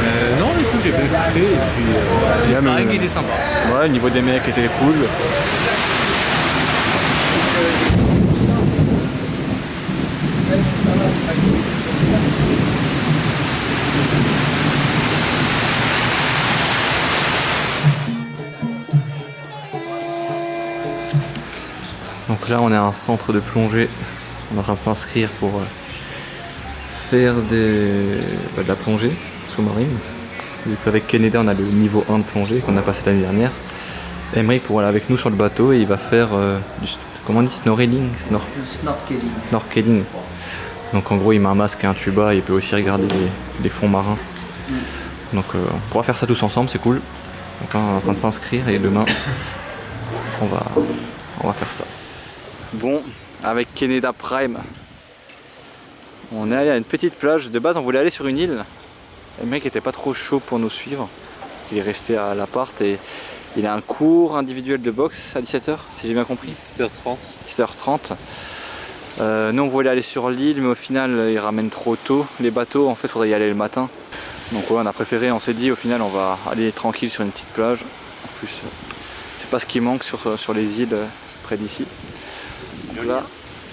Mais non, du coup, j'ai bien kiffé et puis le sparring, il est sympa. Ouais, le niveau des mecs était cool. Donc là, on est à un centre de plongée. On est en train de s'inscrire pour faire de la plongée sous-marine. Avec Kennedy, on a le niveau 1 de plongée qu'on a passé l'année dernière. Emmerich pour aller avec nous sur le bateau et il va faire du, comment on dit, snorkeling, snorkeling. Donc en gros, il met un masque et un tuba et il peut aussi regarder les fonds marins. Donc on pourra faire ça tous ensemble, c'est cool. Donc là, on est en train de s'inscrire et demain, on va faire ça. Bon, avec Kennedy Prime, on est allé à une petite plage. De base, on voulait aller sur une île. Le mec était pas trop chaud pour nous suivre. Il est resté à l'appart et il a un cours individuel de boxe à 17h, si j'ai bien compris. 17h30. 17h30. Nous, on voulait aller sur l'île, mais au final, ils ramènent trop tôt les bateaux. En fait, il faudrait y aller le matin. Donc, ouais, on a préféré, on s'est dit, au final, on va aller tranquille sur une petite plage. En plus, c'est pas ce qui manque sur les îles près d'ici. Donc là,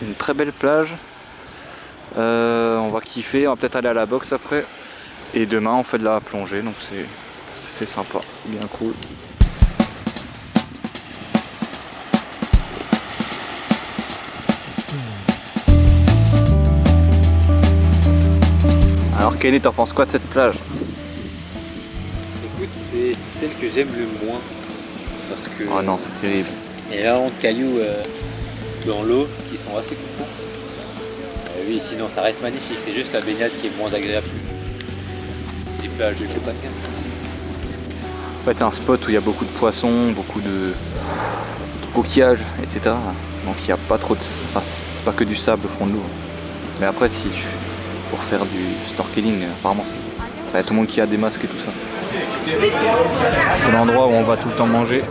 une très belle plage. On va kiffer, on va peut-être aller à la boxe après. Et demain, on fait de la plongée, donc c'est sympa, c'est bien cool. Alors Kenny, t'en penses quoi de cette plage? Écoute, c'est celle que j'aime le moins. Parce que. Oh non, c'est terrible. Il y a vraiment de cailloux dans l'eau qui sont assez coupants. Oui, sinon ça reste magnifique, c'est juste la baignade qui est moins agréable que les plages de Koh Phangan. En fait, c'est un spot où il y a beaucoup de poissons, beaucoup de coquillages, etc. Donc il n'y a pas trop de. Enfin, c'est pas que du sable au fond de l'eau. Mais après, pour faire du snorkeling, apparemment, il y a tout le monde qui a des masques et tout ça. C'est l'endroit où on va tout le temps manger.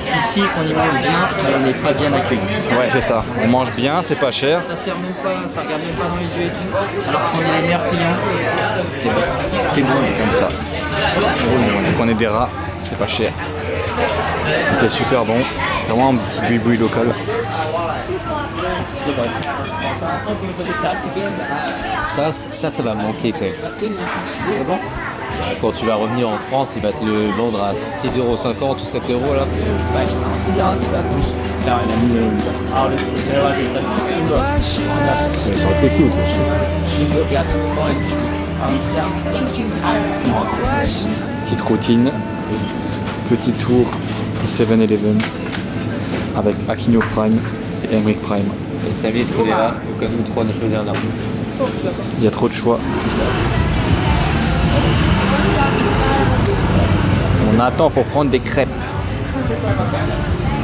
Ici, on y mange bien, mais on n'est pas bien accueilli. Ouais, c'est ça. On mange bien, c'est pas cher. Ça sert même pas, ça regarde même pas dans les yeux et tout. Alors qu'on est les meilleurs clients. C'est bon, comme ça. Donc on est des rats, c'est pas cher. C'est super bon. C'est vraiment un petit boui-boui local. Ça va manquer quand même. Quand tu vas revenir en France, il va te le vendre à 6,50€ ou 7€ là. Ça aurait été cool. Petite routine, petit tour 7-Eleven avec Aquino Prime et Emmerich Prime. Et Samy est là, au cas où 3 ne choisir un arbre. Il y a trop de choix. On attend pour prendre des crêpes.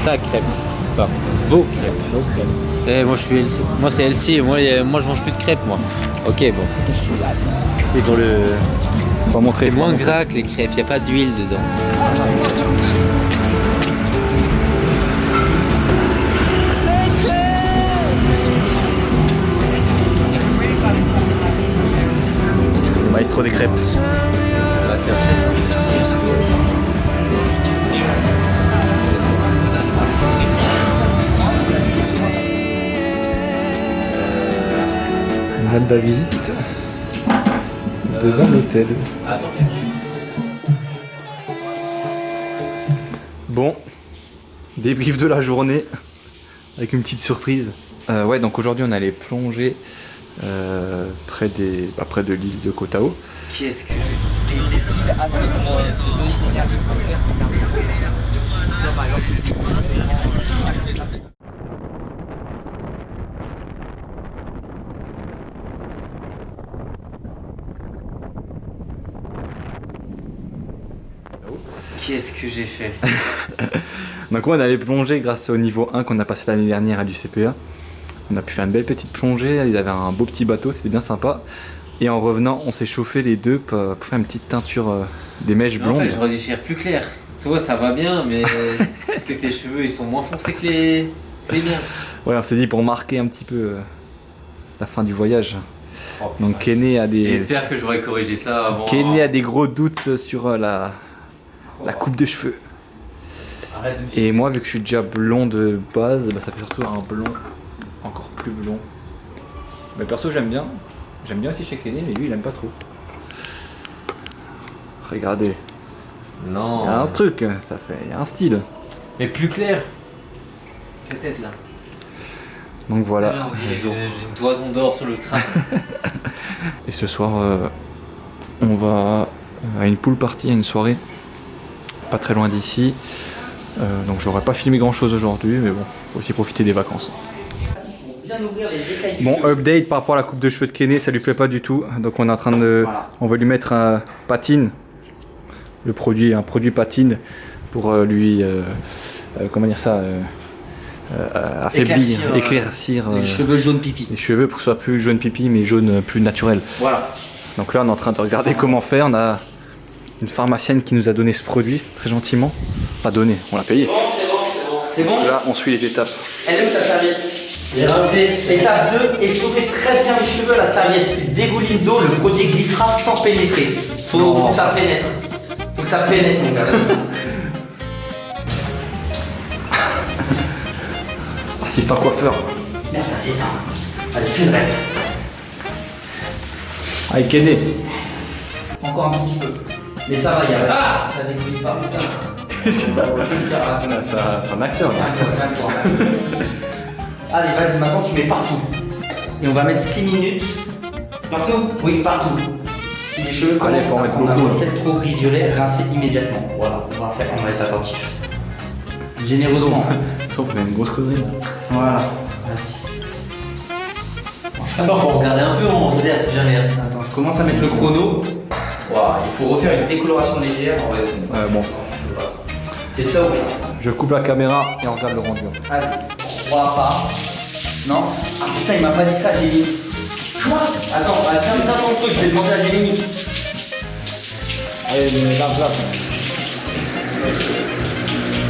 Ta crêpe. Enfin, vos crêpes. Eh, moi je suis LC. Moi c'est LC, moi je mange plus de crêpes moi. Ok, bon c'est pour le. On va montrer. C'est moins gras que les crêpes, il n'y a pas d'huile dedans. trop des crêpes. On a de la visite devant l'hôtel. Bon, débrief de la journée avec une petite surprise. Ouais, donc aujourd'hui on allait plonger près de l'île de Koh Tao. Qu'est-ce que j'ai fait? Donc ouais, on allait plonger grâce au niveau 1 qu'on a passé l'année dernière à l'UCPA. On a pu faire une belle petite plongée, ils avaient un beau petit bateau, c'était bien sympa. Et en revenant, on s'est chauffé les deux pour faire une petite teinture des mèches blondes. En fait, j'aurais dû faire plus clair. Toi, ça va bien, mais est-ce que tes cheveux ils sont moins foncés que les miens? Ouais, on s'est dit pour marquer un petit peu la fin du voyage. Oh, putain, donc Kené a des... J'espère que j'aurais corrigé ça avant. Kené a des gros doutes sur la coupe de cheveux. Arrête de me Et moi, vu que je suis déjà blond de base, bah, ça fait surtout un blond encore plus blond. Mais perso, j'aime bien. J'aime bien aussi chez Kené, mais lui, il aime pas trop. Regardez. Non. Il y a un truc, ça fait. Il y a un style. Mais plus clair. Peut-être là. Donc voilà. Là, j'ai une toison d'or sur le crâne. Et ce soir, on va à une pool party, à une soirée. Pas très loin d'ici. Donc j'aurais pas filmé grand chose aujourd'hui, mais bon, faut aussi profiter des vacances. Bon, update par rapport à la coupe de cheveux de Kené, ça lui plaît pas du tout. Donc on est en train de... Voilà. On va lui mettre un patine. Un produit patine pour lui... comment dire ça affaiblir, éclaircir les cheveux jaune pipi. Les cheveux pour que ce soit plus jaune pipi, mais jaune plus naturel. Voilà. Donc là on est en train de regarder comment faire. On a une pharmacienne qui nous a donné ce produit, très gentiment. Pas donné, on l'a payé. C'est bon. Là on suit les étapes. Elle est où ta serviette? Et rincez. Étape 2, essouffer très bien les cheveux. La serviette, s'il dégouline d'eau, le produit glissera sans pénétrer. Faut que ça pénètre. Faut que ça pénètre, mon gars. Assistant coiffeur. Merde, assistant. Allez, tu le reste. Avec Kené. Encore un petit peu. Mais ça va, il y a... Ah, ça dégouline pas, putain. C'est un acteur là. Allez, vas-y, maintenant tu mets partout. Et on va mettre 6 minutes. Partout? Oui, partout. Si les cheveux commencent à prendre un effet trop gris violet, rincez immédiatement. Voilà, on va être attentif. Généreusement. Sauf qu'on a une grosse connerie. Voilà, vas-y. Attends, faut regarder un peu en réserve si jamais. Attends, je commence à mettre le chrono. Wow, il faut refaire une décoloration légère. Bon. C'est ça ou rien? Je coupe la caméra et on regarde le rendu. Allez, 3 pas. Non? Ah putain, il m'a pas dit ça, Jérémy. Quoi? Attends, tiens ça ton truc, je vais demander à Jérémy. Allez, là.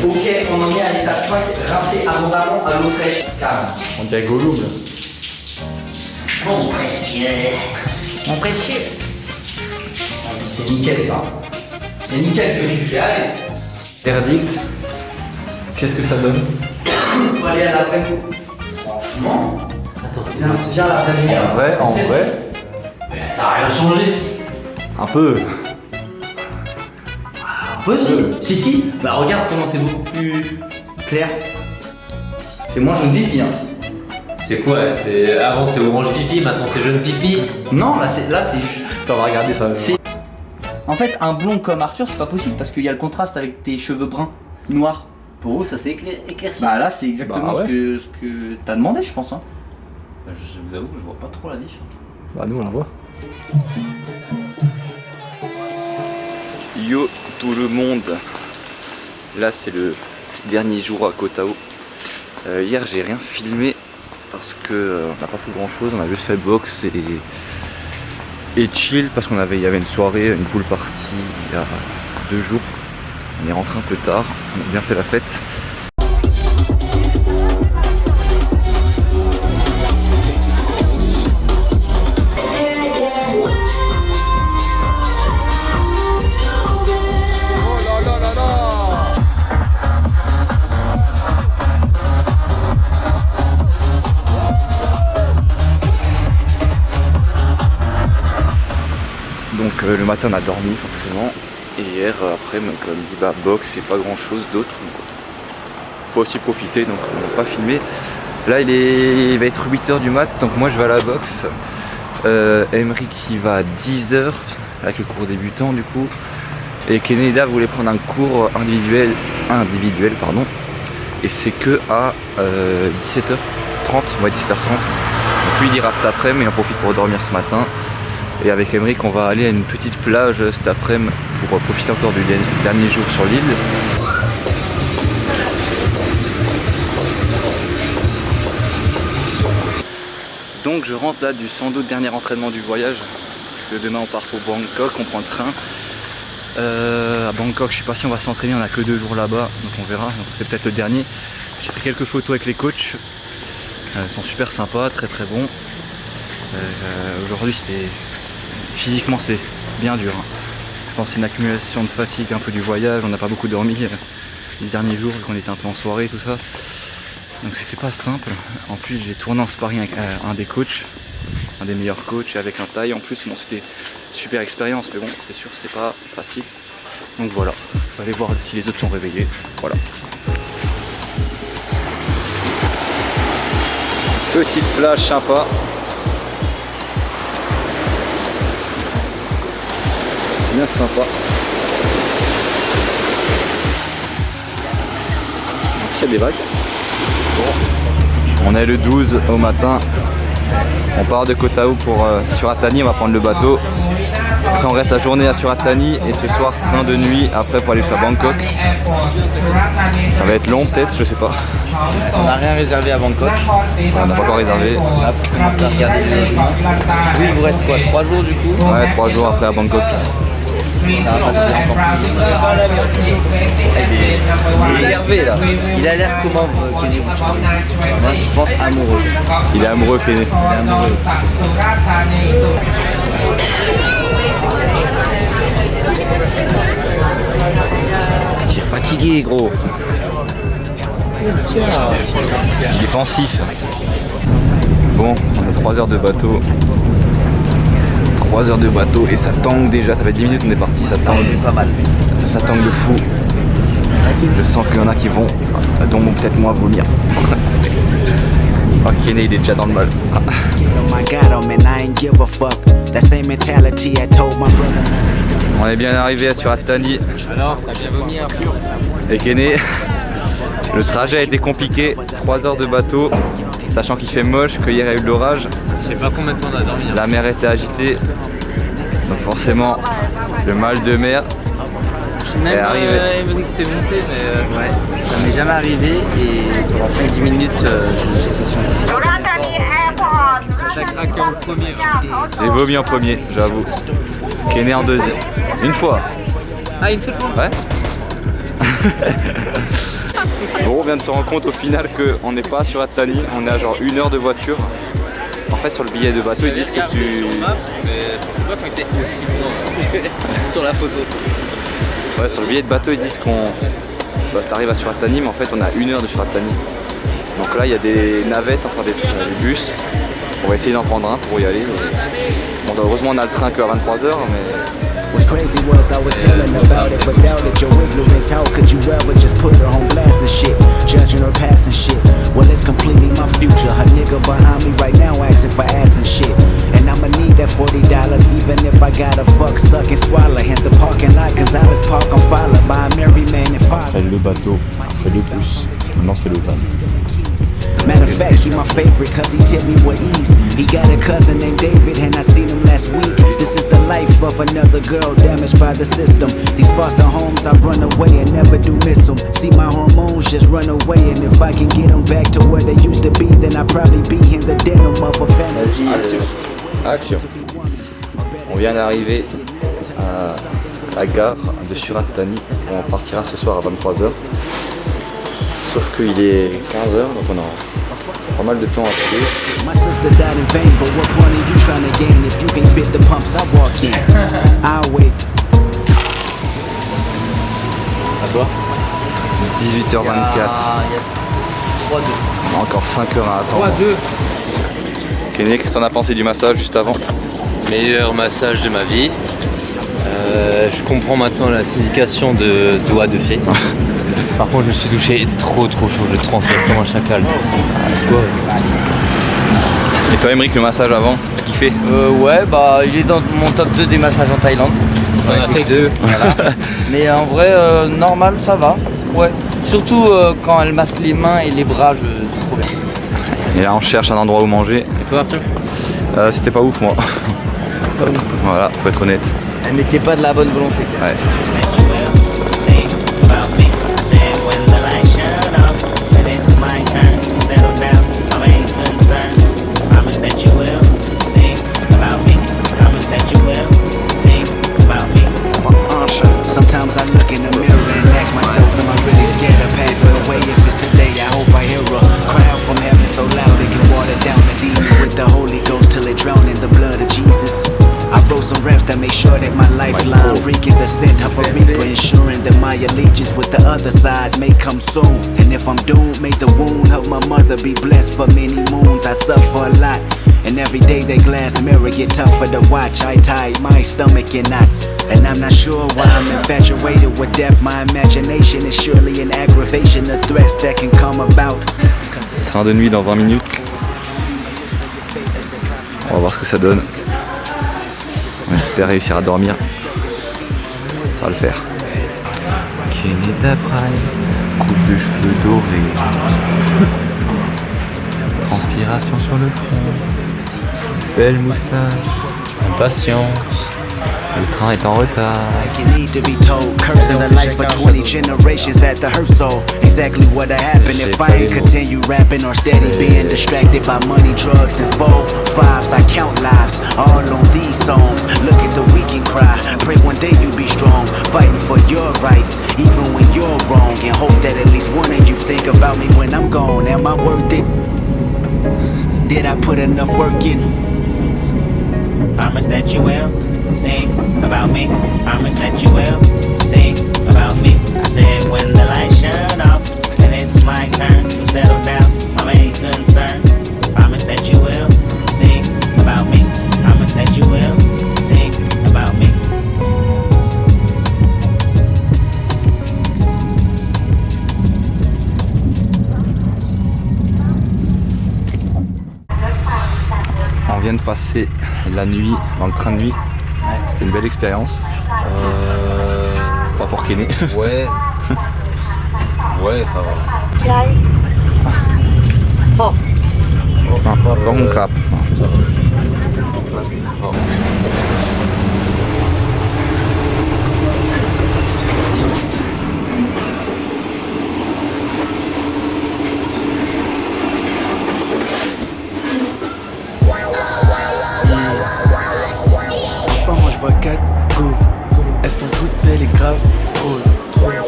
Ok, on en est à l'étape 5, rincer abondamment à l'eau fraîche. Calme. On dirait Gollum là. Mon précieux. Mon précieux. C'est nickel ça. C'est nickel ce que tu fais, allez. Verdict. Qu'est-ce que ça donne? On va aller à l'après-midi. Franchement, viens l'après-midi. En vrai. Mais ça n'a rien changé. Un peu. Un peu si. Bah regarde comment c'est beaucoup plus clair. C'est moins jaune pipi hein. C'est quoi? Avant c'est orange pipi, maintenant c'est jaune pipi. Non, là c'est... Attends, on va regarder ça. En fait, un blond comme Arthur, c'est pas possible parce qu'il y a le contraste avec tes cheveux bruns, noirs. Pour vous, ça s'est éclairci. Bah là, c'est exactement ce que t'as demandé, je pense. Hein. Bah, je vous avoue que je vois pas trop la diff. Bah nous, on la voit. Yo tout le monde. Là, c'est le dernier jour à Koh Tao. Hier, j'ai rien filmé parce que on n'a pas fait grand chose. On a juste fait boxe et chill parce qu'il y avait une soirée, une pool party il y a 2 jours. On est rentré un peu tard, on a bien fait la fête. Donc le matin on a dormi forcément. Et hier après, comme dit bah box, c'est pas grand chose d'autre. Faut aussi profiter, donc on va pas filmer. Là il va être 8h du mat, donc moi je vais à la boxe. Emery qui va à 10h avec le cours débutant du coup. Et Keneda voulait prendre un cours individuel pardon. Et c'est que à 17h30, ouais 17h30. Donc lui il ira cet après-midi, mais il en profite pour dormir ce matin. Et avec Emeric on va aller à une petite plage cet après-midi pour profiter encore du dernier jour sur l'île. Donc je rentre là du sans doute dernier entraînement du voyage. Parce que demain on part pour Bangkok, on prend le train. À Bangkok, je sais pas si on va s'entraîner, on a que 2 jours là-bas, donc on verra, c'est peut-être le dernier. J'ai pris quelques photos avec les coachs, ils sont super sympas, très très bons. Aujourd'hui physiquement c'est bien dur. Je pense que c'est une accumulation de fatigue un peu du voyage, on n'a pas beaucoup dormi les derniers jours, qu'on était un peu en soirée tout ça. Donc c'était pas simple. En plus j'ai tourné en sparring avec un des coachs, un des meilleurs coachs, avec un taille en plus. Bon c'était super expérience, mais bon c'est sûr c'est pas facile. Donc voilà, je vais aller voir si les autres sont réveillés. Voilà. Petite plage sympa. Bien sympa. Il y a des vagues. On est le 12 au matin. On part de Koh Tao pour Surat Thani, on va prendre le bateau. Après on reste la journée à Surat Thani et ce soir train de nuit après pour aller jusqu'à Bangkok. Ça va être long peut-être, je sais pas. On n'a rien réservé à Bangkok. On n'a pas encore réservé. Là faut commencer à regarder les logements. Oui, il vous reste quoi, 3 jours du coup? Ouais, 3 jours après à Bangkok. Ça va passer encore plus. Il est énervé là. Il a l'air comment Kenny? Moi je pense amoureux. Il est amoureux Kenny. Il est amoureux. Tu es fatigué gros. Il est pensif. Bon, on a 3 heures de bateau. 3 heures de bateau et ça tangue déjà, ça fait 10 minutes on est parti, ça tangue. Pas mal. Ça tangue de fou. Je sens qu'il y en a qui vont, dont peut-être moi vomir. Oh Kenny il est déjà dans le mal. On est bien arrivé à Surat Thani. Alors, t'as bien vomi un peu? Et Kenny, le trajet a été compliqué, 3 heures de bateau, sachant qu'il fait moche, que hier il y a eu de l'orage. Je sais pas combien de temps on a dormi. La mer était agitée, donc forcément le mal de mer est arrivé. Emery s'est monté, mais Ouais, ça m'est jamais arrivé et pendant 5-10 minutes j'ai une sensation de fou. t'as craqué en premier. J'ai vomi en premier, j'avoue. Kenny en deuxième. Une fois. Ah, une seule fois? Ouais. Bon, on vient de se rendre compte au final qu'on n'est pas sur Thani, on est à genre 1 heure de voiture. En fait sur le billet de bateau ils disent que tu... Sur Maps, mais je pensais pas qu'on était aussi loin Sur la photo. Ouais, sur le billet de bateau ils disent qu'on... Bah, t'arrives à Surat Thani mais en fait on a 1 heure de Surat Thani. Donc là il y a des navettes, enfin des bus. On va essayer d'en prendre un pour y aller. Bon, heureusement on a le train qu'à 23h mais... What's crazy was I was telling about it, but doubted your ignorance. How could you ever just put her on blast and shit, judging her past and shit? Well, it's completely my future. Her nigga behind me right now asking for ass and shit, and I'ma need that $40 even if I gotta fuck, suck and swallow. Hit the parking lot 'cause I was parked on followed by a merry man and father. Après le bateau, après le bus, maintenant c'est le van. Matter of fact, he my favorite cause he tip me with ease. He got a cousin named David and I seen him last week. This is the life of another girl damaged by the system. These foster homes I run away and never do miss them. See my hormones just run away and if I can get them back to where they used to be, then I'd probably be in the denim of a family. Action. On vient d'arriver à la gare de Surat Thani. On partira ce soir à 23h. Sauf qu'il est 15h, donc on a pas mal de temps à tuer. My sister died in vain, but what point are you trying to gain? If you can fit the pumps, I walk in. I'll wait. À toi 18h24. On a encore 5 heures à attendre. 3-2. Kenny, qu'est-ce que t'en as pensé du massage juste avant? Meilleur massage de ma vie. Je comprends maintenant la signification de doigt de fée. Par contre, je me suis douché trop chaud, je transpire comme un chacal. Et toi, Emeric, le massage avant, t'as kiffé? Ouais, bah il est dans mon top 2 des massages en Thaïlande. J'en ai fait 2. Voilà. Mais en vrai, normal, ça va. Ouais. Surtout quand elle masse les mains et les bras, c'est trop bien. Et là, on cherche un endroit où manger. Et toi, Arthur? C'était pas ouf, moi. Voilà, faut être honnête. Elle n'était pas de la bonne volonté. Ouais. Sometimes I look in the mirror and ask myself, am I really scared of passing away? If it's today, I hope I hear a crowd from heaven so loud it can water down the demon with the Holy Ghost till it drown in the blood of Jesus. I wrote some raps that make sure that my lifeline reeking the scent of a reaper, ensuring that my allegiance with the other side may come soon. And if I'm doomed, may the wound of my mother be blessed for many moons. I suffer a lot, and every day that glass mirror get tougher to watch. I tie my stomach in knots, and I'm not sure why I'm infatuated with death. My imagination is surely an aggravation of threats that can come about. Train de nuit dans 20 minutes. On va voir ce que ça donne. On espère réussir à dormir. Ça va le faire. Canada Pride, coupe de cheveux dorés. Transpiration sur le front. Belle moustache. Impatience. Le train est en retard. Like you need to be told, cursing the life of 20 generations at the hearse soul. Exactly what'd happen if I ain't continue rapping or steady being distracted by money, drugs, and 4-5s. I count lives all on these songs. Look at the weak and cry. Pray one day you be strong, fighting for your rights, even when you're wrong. And hope that at least one of you think about me when I'm gone. Am I worth it? Did I put enough work in? Promise that you will sing about me. Promise that you will sing about me. I said when the lights shut off and it's my turn to settle down, my main concern. Promise that you will sing about me. Promise that you will sing about me. On vient de passer la nuit dans le train de nuit. C'était une belle expérience. Pas pour Kené. Ouais. Ouais, ça va. Pas mon clap. Je vois 4 go. Elles sont toutes belles et graves drôles.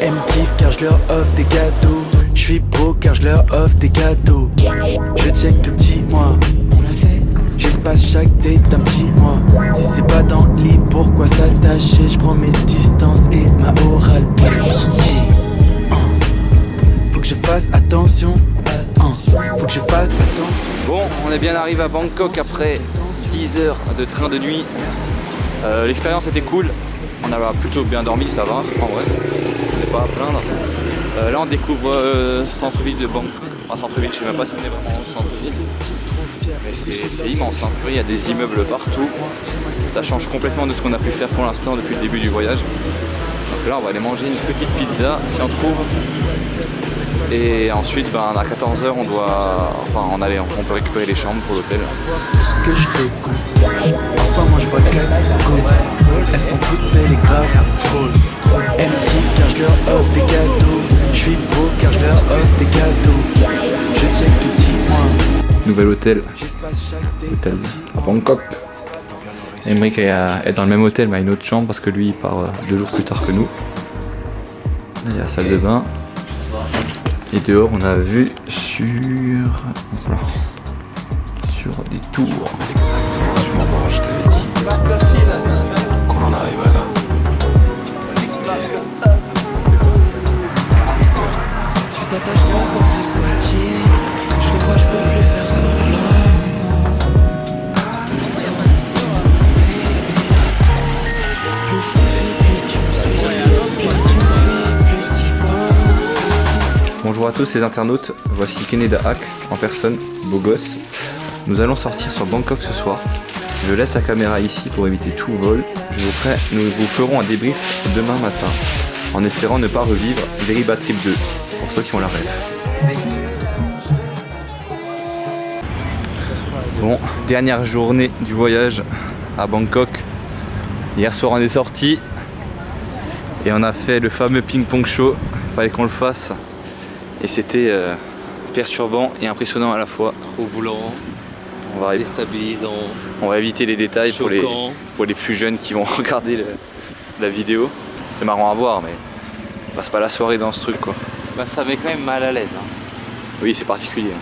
Elles me kiffent car je leur offre des gâteaux. Je suis beau car je leur offre des cadeaux. Je check tout petit moi. J'espace chaque date d'un petit mois. Si c'est pas dans le lit, pourquoi s'attacher? Je prends mes distances et ma orale. Faut que je fasse attention. Faut que je fasse attention. Bon, on est bien arrivé à Bangkok après 10 heures de train de nuit. L'expérience était cool, on a plutôt bien dormi, ça va, en vrai, on n'est pas à plaindre. Là on découvre centre-ville de Bangkok, enfin centre-ville, je sais même pas si on est vraiment au centre-ville, mais c'est immense, hein. Il y a des immeubles partout, ça change complètement de ce qu'on a pu faire pour l'instant depuis le début du voyage. Donc là on va aller manger une petite pizza si on trouve, et ensuite à 14h on peut récupérer les chambres pour l'hôtel. Ce que je fais parfois moi je vois 4 go. Elles sont toutes belles et graves drôles. Elles me kiffent car je leur offre des cadeaux. Je suis beau car je leur offre des cadeaux. Je check tout petit moi. Nouvel hôtel à Bangkok. Emeric est dans le même hôtel mais a une autre chambre parce que lui il part 2 jours plus tard que nous. Il y a la salle de bain. Et dehors on a vu sur des tours. Exactement, je m'en je t'avais dit qu'on en arriverait là. Tu t'attaches trop pour ce soitier. Je le vois, je peux plus faire semblant. Plus je Bonjour à tous les internautes, voici Keneda Hack en personne, beau gosse. Nous allons sortir sur Bangkok ce soir. Je laisse la caméra ici pour éviter tout vol. Nous vous ferons un débrief demain matin, en espérant ne pas revivre Deriba Trip 2, pour ceux qui ont la rêve. Bon, dernière journée du voyage à Bangkok. Hier soir on est sorti et on a fait le fameux ping-pong show. Il fallait qu'on le fasse et c'était perturbant et impressionnant à la fois. Troublant, déstabilisant. On va éviter les détails pour les plus jeunes qui vont regarder la vidéo. C'est marrant à voir mais on passe pas la soirée dans ce truc quoi. Bah, ça met quand même mal à l'aise. Hein. Oui, c'est particulier.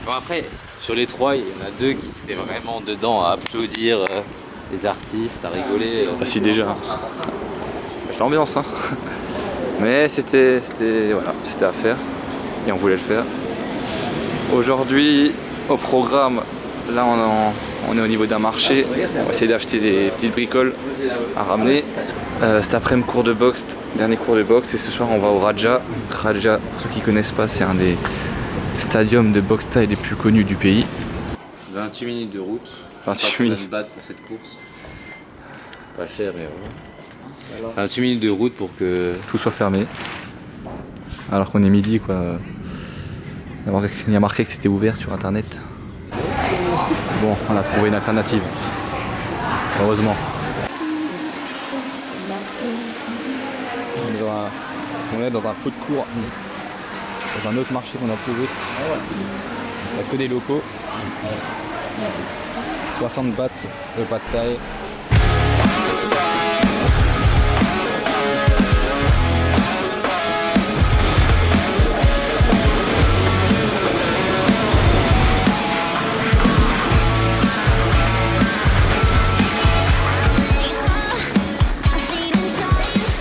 Bon, après, sur les trois, il y en a deux qui étaient vraiment dedans à applaudir les artistes, à rigoler. Ah si déjà. L'ambiance hein. Mais c'était à faire et on voulait le faire. Aujourd'hui au programme, là on est au niveau d'un marché. On va essayer d'acheter des petites bricoles à ramener. Cet après-midi cours de boxe, dernier cours de boxe et ce soir on va au Raja. Raja, pour ceux qui connaissent pas, c'est un des stadiums de boxe thaï les plus connus du pays. 28 minutes de route. 28 minutes. Pour cette course. Pas cher mais voilà. 28 minutes de route pour que tout soit fermé. Alors qu'on est midi quoi. Il y a marqué que c'était ouvert sur internet. Bon, on a trouvé une alternative. Heureusement. On est dans un food court. Dans un autre marché qu'on a trouvé. Il n'y a que des locaux. 60 bahts de pad thaï.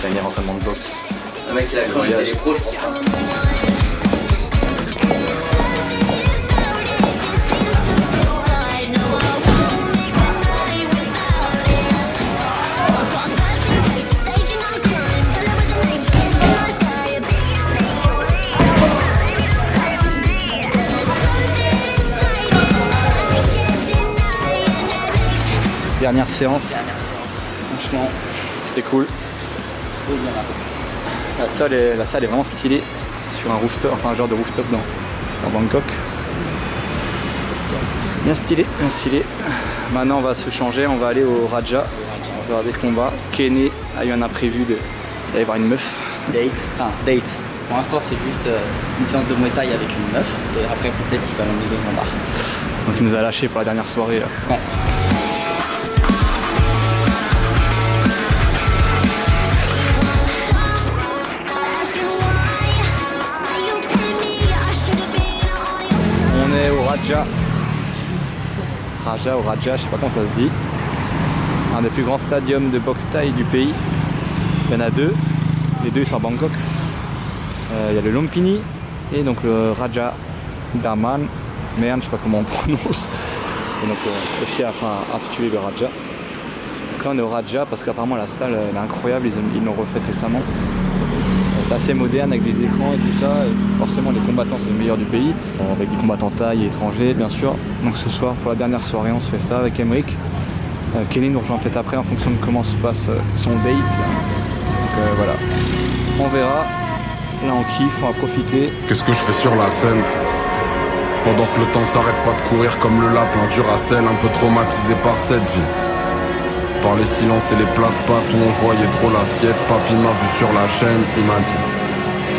Dernier entraînement de boxe. Le mec il a cru qu'il était pro, je pense. Dernière séance. Franchement, c'était cool. La salle est vraiment stylée sur un rooftop, enfin un genre de rooftop dans Bangkok. Bien stylé, bien stylé. Maintenant on va se changer, on va aller au Raja. On va faire des combats. Kenny a eu un imprévu d'aller voir une meuf. Date. Pour l'instant c'est juste une séance de Muay Thai avec une meuf et après peut-être qu'il va l'emmener dans un bar. Donc il nous a lâché pour la dernière soirée là. Ouais. On est au Raja, je sais pas comment ça se dit. Un des plus grands stadiums de boxe thaï du pays. Il y en a deux, les deux sont à Bangkok. Il y a le Lumpini et donc le Raja Daman. Merde, je sais pas comment on prononce. Et donc aussi intitulé le Raja. Donc là on est au Raja parce qu'apparemment la salle elle est incroyable, ils l'ont refaite récemment. C'est assez moderne avec des écrans et tout ça. Et forcément les combattants c'est les meilleurs du pays. Avec des combattants thaï et étrangers bien sûr. Donc ce soir pour la dernière soirée on se fait ça avec Emric. Kenny nous rejoint peut-être après en fonction de comment se passe son date. Donc voilà. On verra. Là on kiffe, on va profiter. Qu'est-ce que je fais sur la scène? Pendant que le temps s'arrête pas de courir comme le lapin Duracell, un peu traumatisé par cette vie. Par les silences et les plats de pâtes où on voyait trop l'assiette. Papy m'a vu sur la chaîne, il m'a dit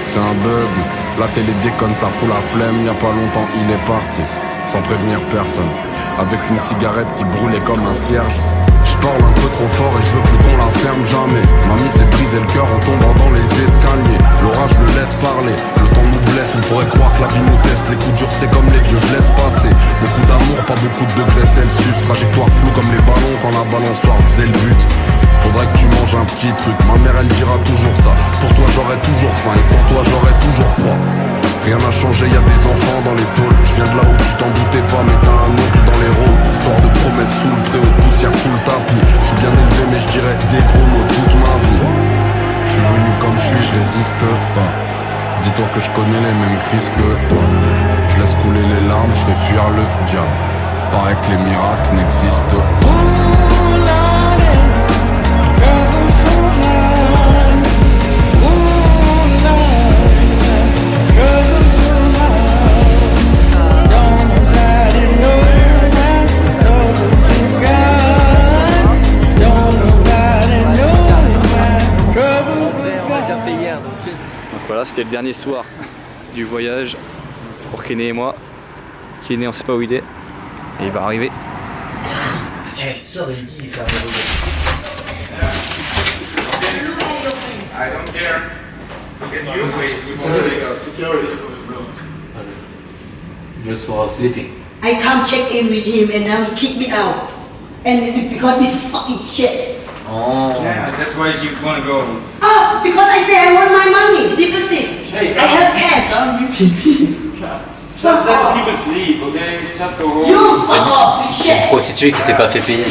c'est un bug, la télé déconne, ça fout la flemme. Y'a pas longtemps il est parti, sans prévenir personne, avec une cigarette qui brûlait comme un cierge. Je parle un peu trop fort et je veux plus qu'on la ferme jamais. Mamie s'est brisé le cœur en tombant dans les escaliers. L'orage le laisse parler, le temps nous blesse. On pourrait croire que la vie nous teste. Les coups durs c'est comme les vieux, je laisse passer. Beaucoup d'amour, pas beaucoup de degrés Celsius. Trajectoire floue comme les ballons quand la balançoire faisait le but. Faudrait que tu manges un petit truc, ma mère elle dira toujours ça. Pour toi j'aurais toujours faim et sans toi j'aurais toujours froid. Rien n'a changé, y'a des enfants dans les tôles. Je viens de là où tu t'en doutais pas, mais t'as un oncle dans les rôles. Histoire de promesses sous le préau, de poussière sous le tapis. Je suis bien élevé mais je dirais des gros mots toute ma vie. Je suis venu comme je suis, je résiste pas. Dis-toi que je connais les mêmes crises que toi. Je laisse couler les larmes, je fais fuir le diable. Paraît que les miracles n'existent pas. Voilà, c'était le dernier soir du voyage pour Kenny et moi. Kenny, on sait pas où il est. Et il va arriver. Ça aurait dit faire Just for sleeping. I can't check in with him and now he kicked me out. And because this fucking shit. Oh. Yeah, that's why you want to go. Oh, because I say I want my money. Deposit. I have cash. Just let people sleep, okay? Just go home. You fuck off, C'est une shit. prostituée qui s'est pas fait payer.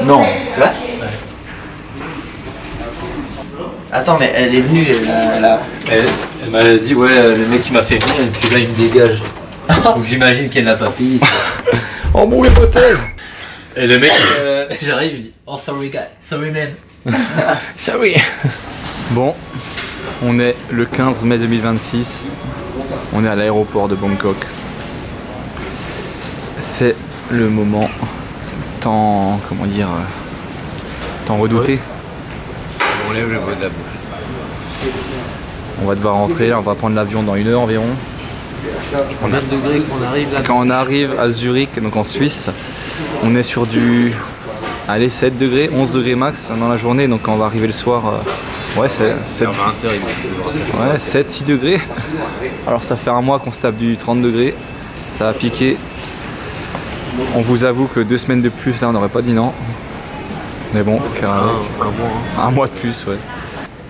Non, c'est vrai? Attends, mais elle est venue, Elle m'a dit, ouais, le mec qui m'a fait venir, et puis là il me dégage. Donc j'imagine qu'elle l'a pas payé. Oh mon hôtel. Et le mec, j'arrive, il me dit, oh sorry guy, sorry man. Sorry. Bon, on est le 15 mai 2026. On est à l'aéroport de Bangkok. C'est le moment tant, comment dire, tant redouté. On lève le bout de la bouche. On va devoir rentrer, on va prendre l'avion dans 1 heure environ. Combien de degrés qu'on arrive là? Quand on arrive à Zurich, donc en Suisse, on est sur du, allez, 7 degrés, 11 degrés max dans la journée. Donc quand on va arriver le soir, ouais, c'est 7, 20h, ouais, 7-6 degrés. Alors ça fait un mois qu'on se tape du 30 degrés, ça va piquer. On vous avoue que 2 semaines de plus, là on n'aurait pas dit non. Mais bon, faut faire avec. Un mois de plus, ouais.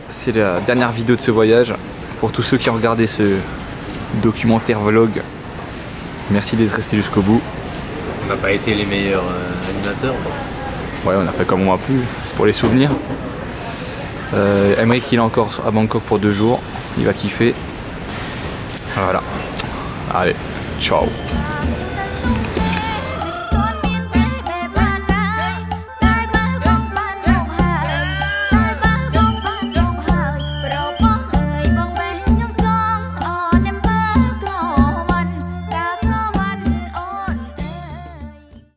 C'est la dernière vidéo de ce voyage. Pour tous ceux qui ont regardé ce documentaire vlog, merci d'être resté jusqu'au bout. On n'a pas été les meilleurs animateurs. Ouais, on a fait comme on a pu, c'est pour les souvenirs. Emric il est encore à Bangkok pour 2 jours, il va kiffer. Voilà. Allez, ciao.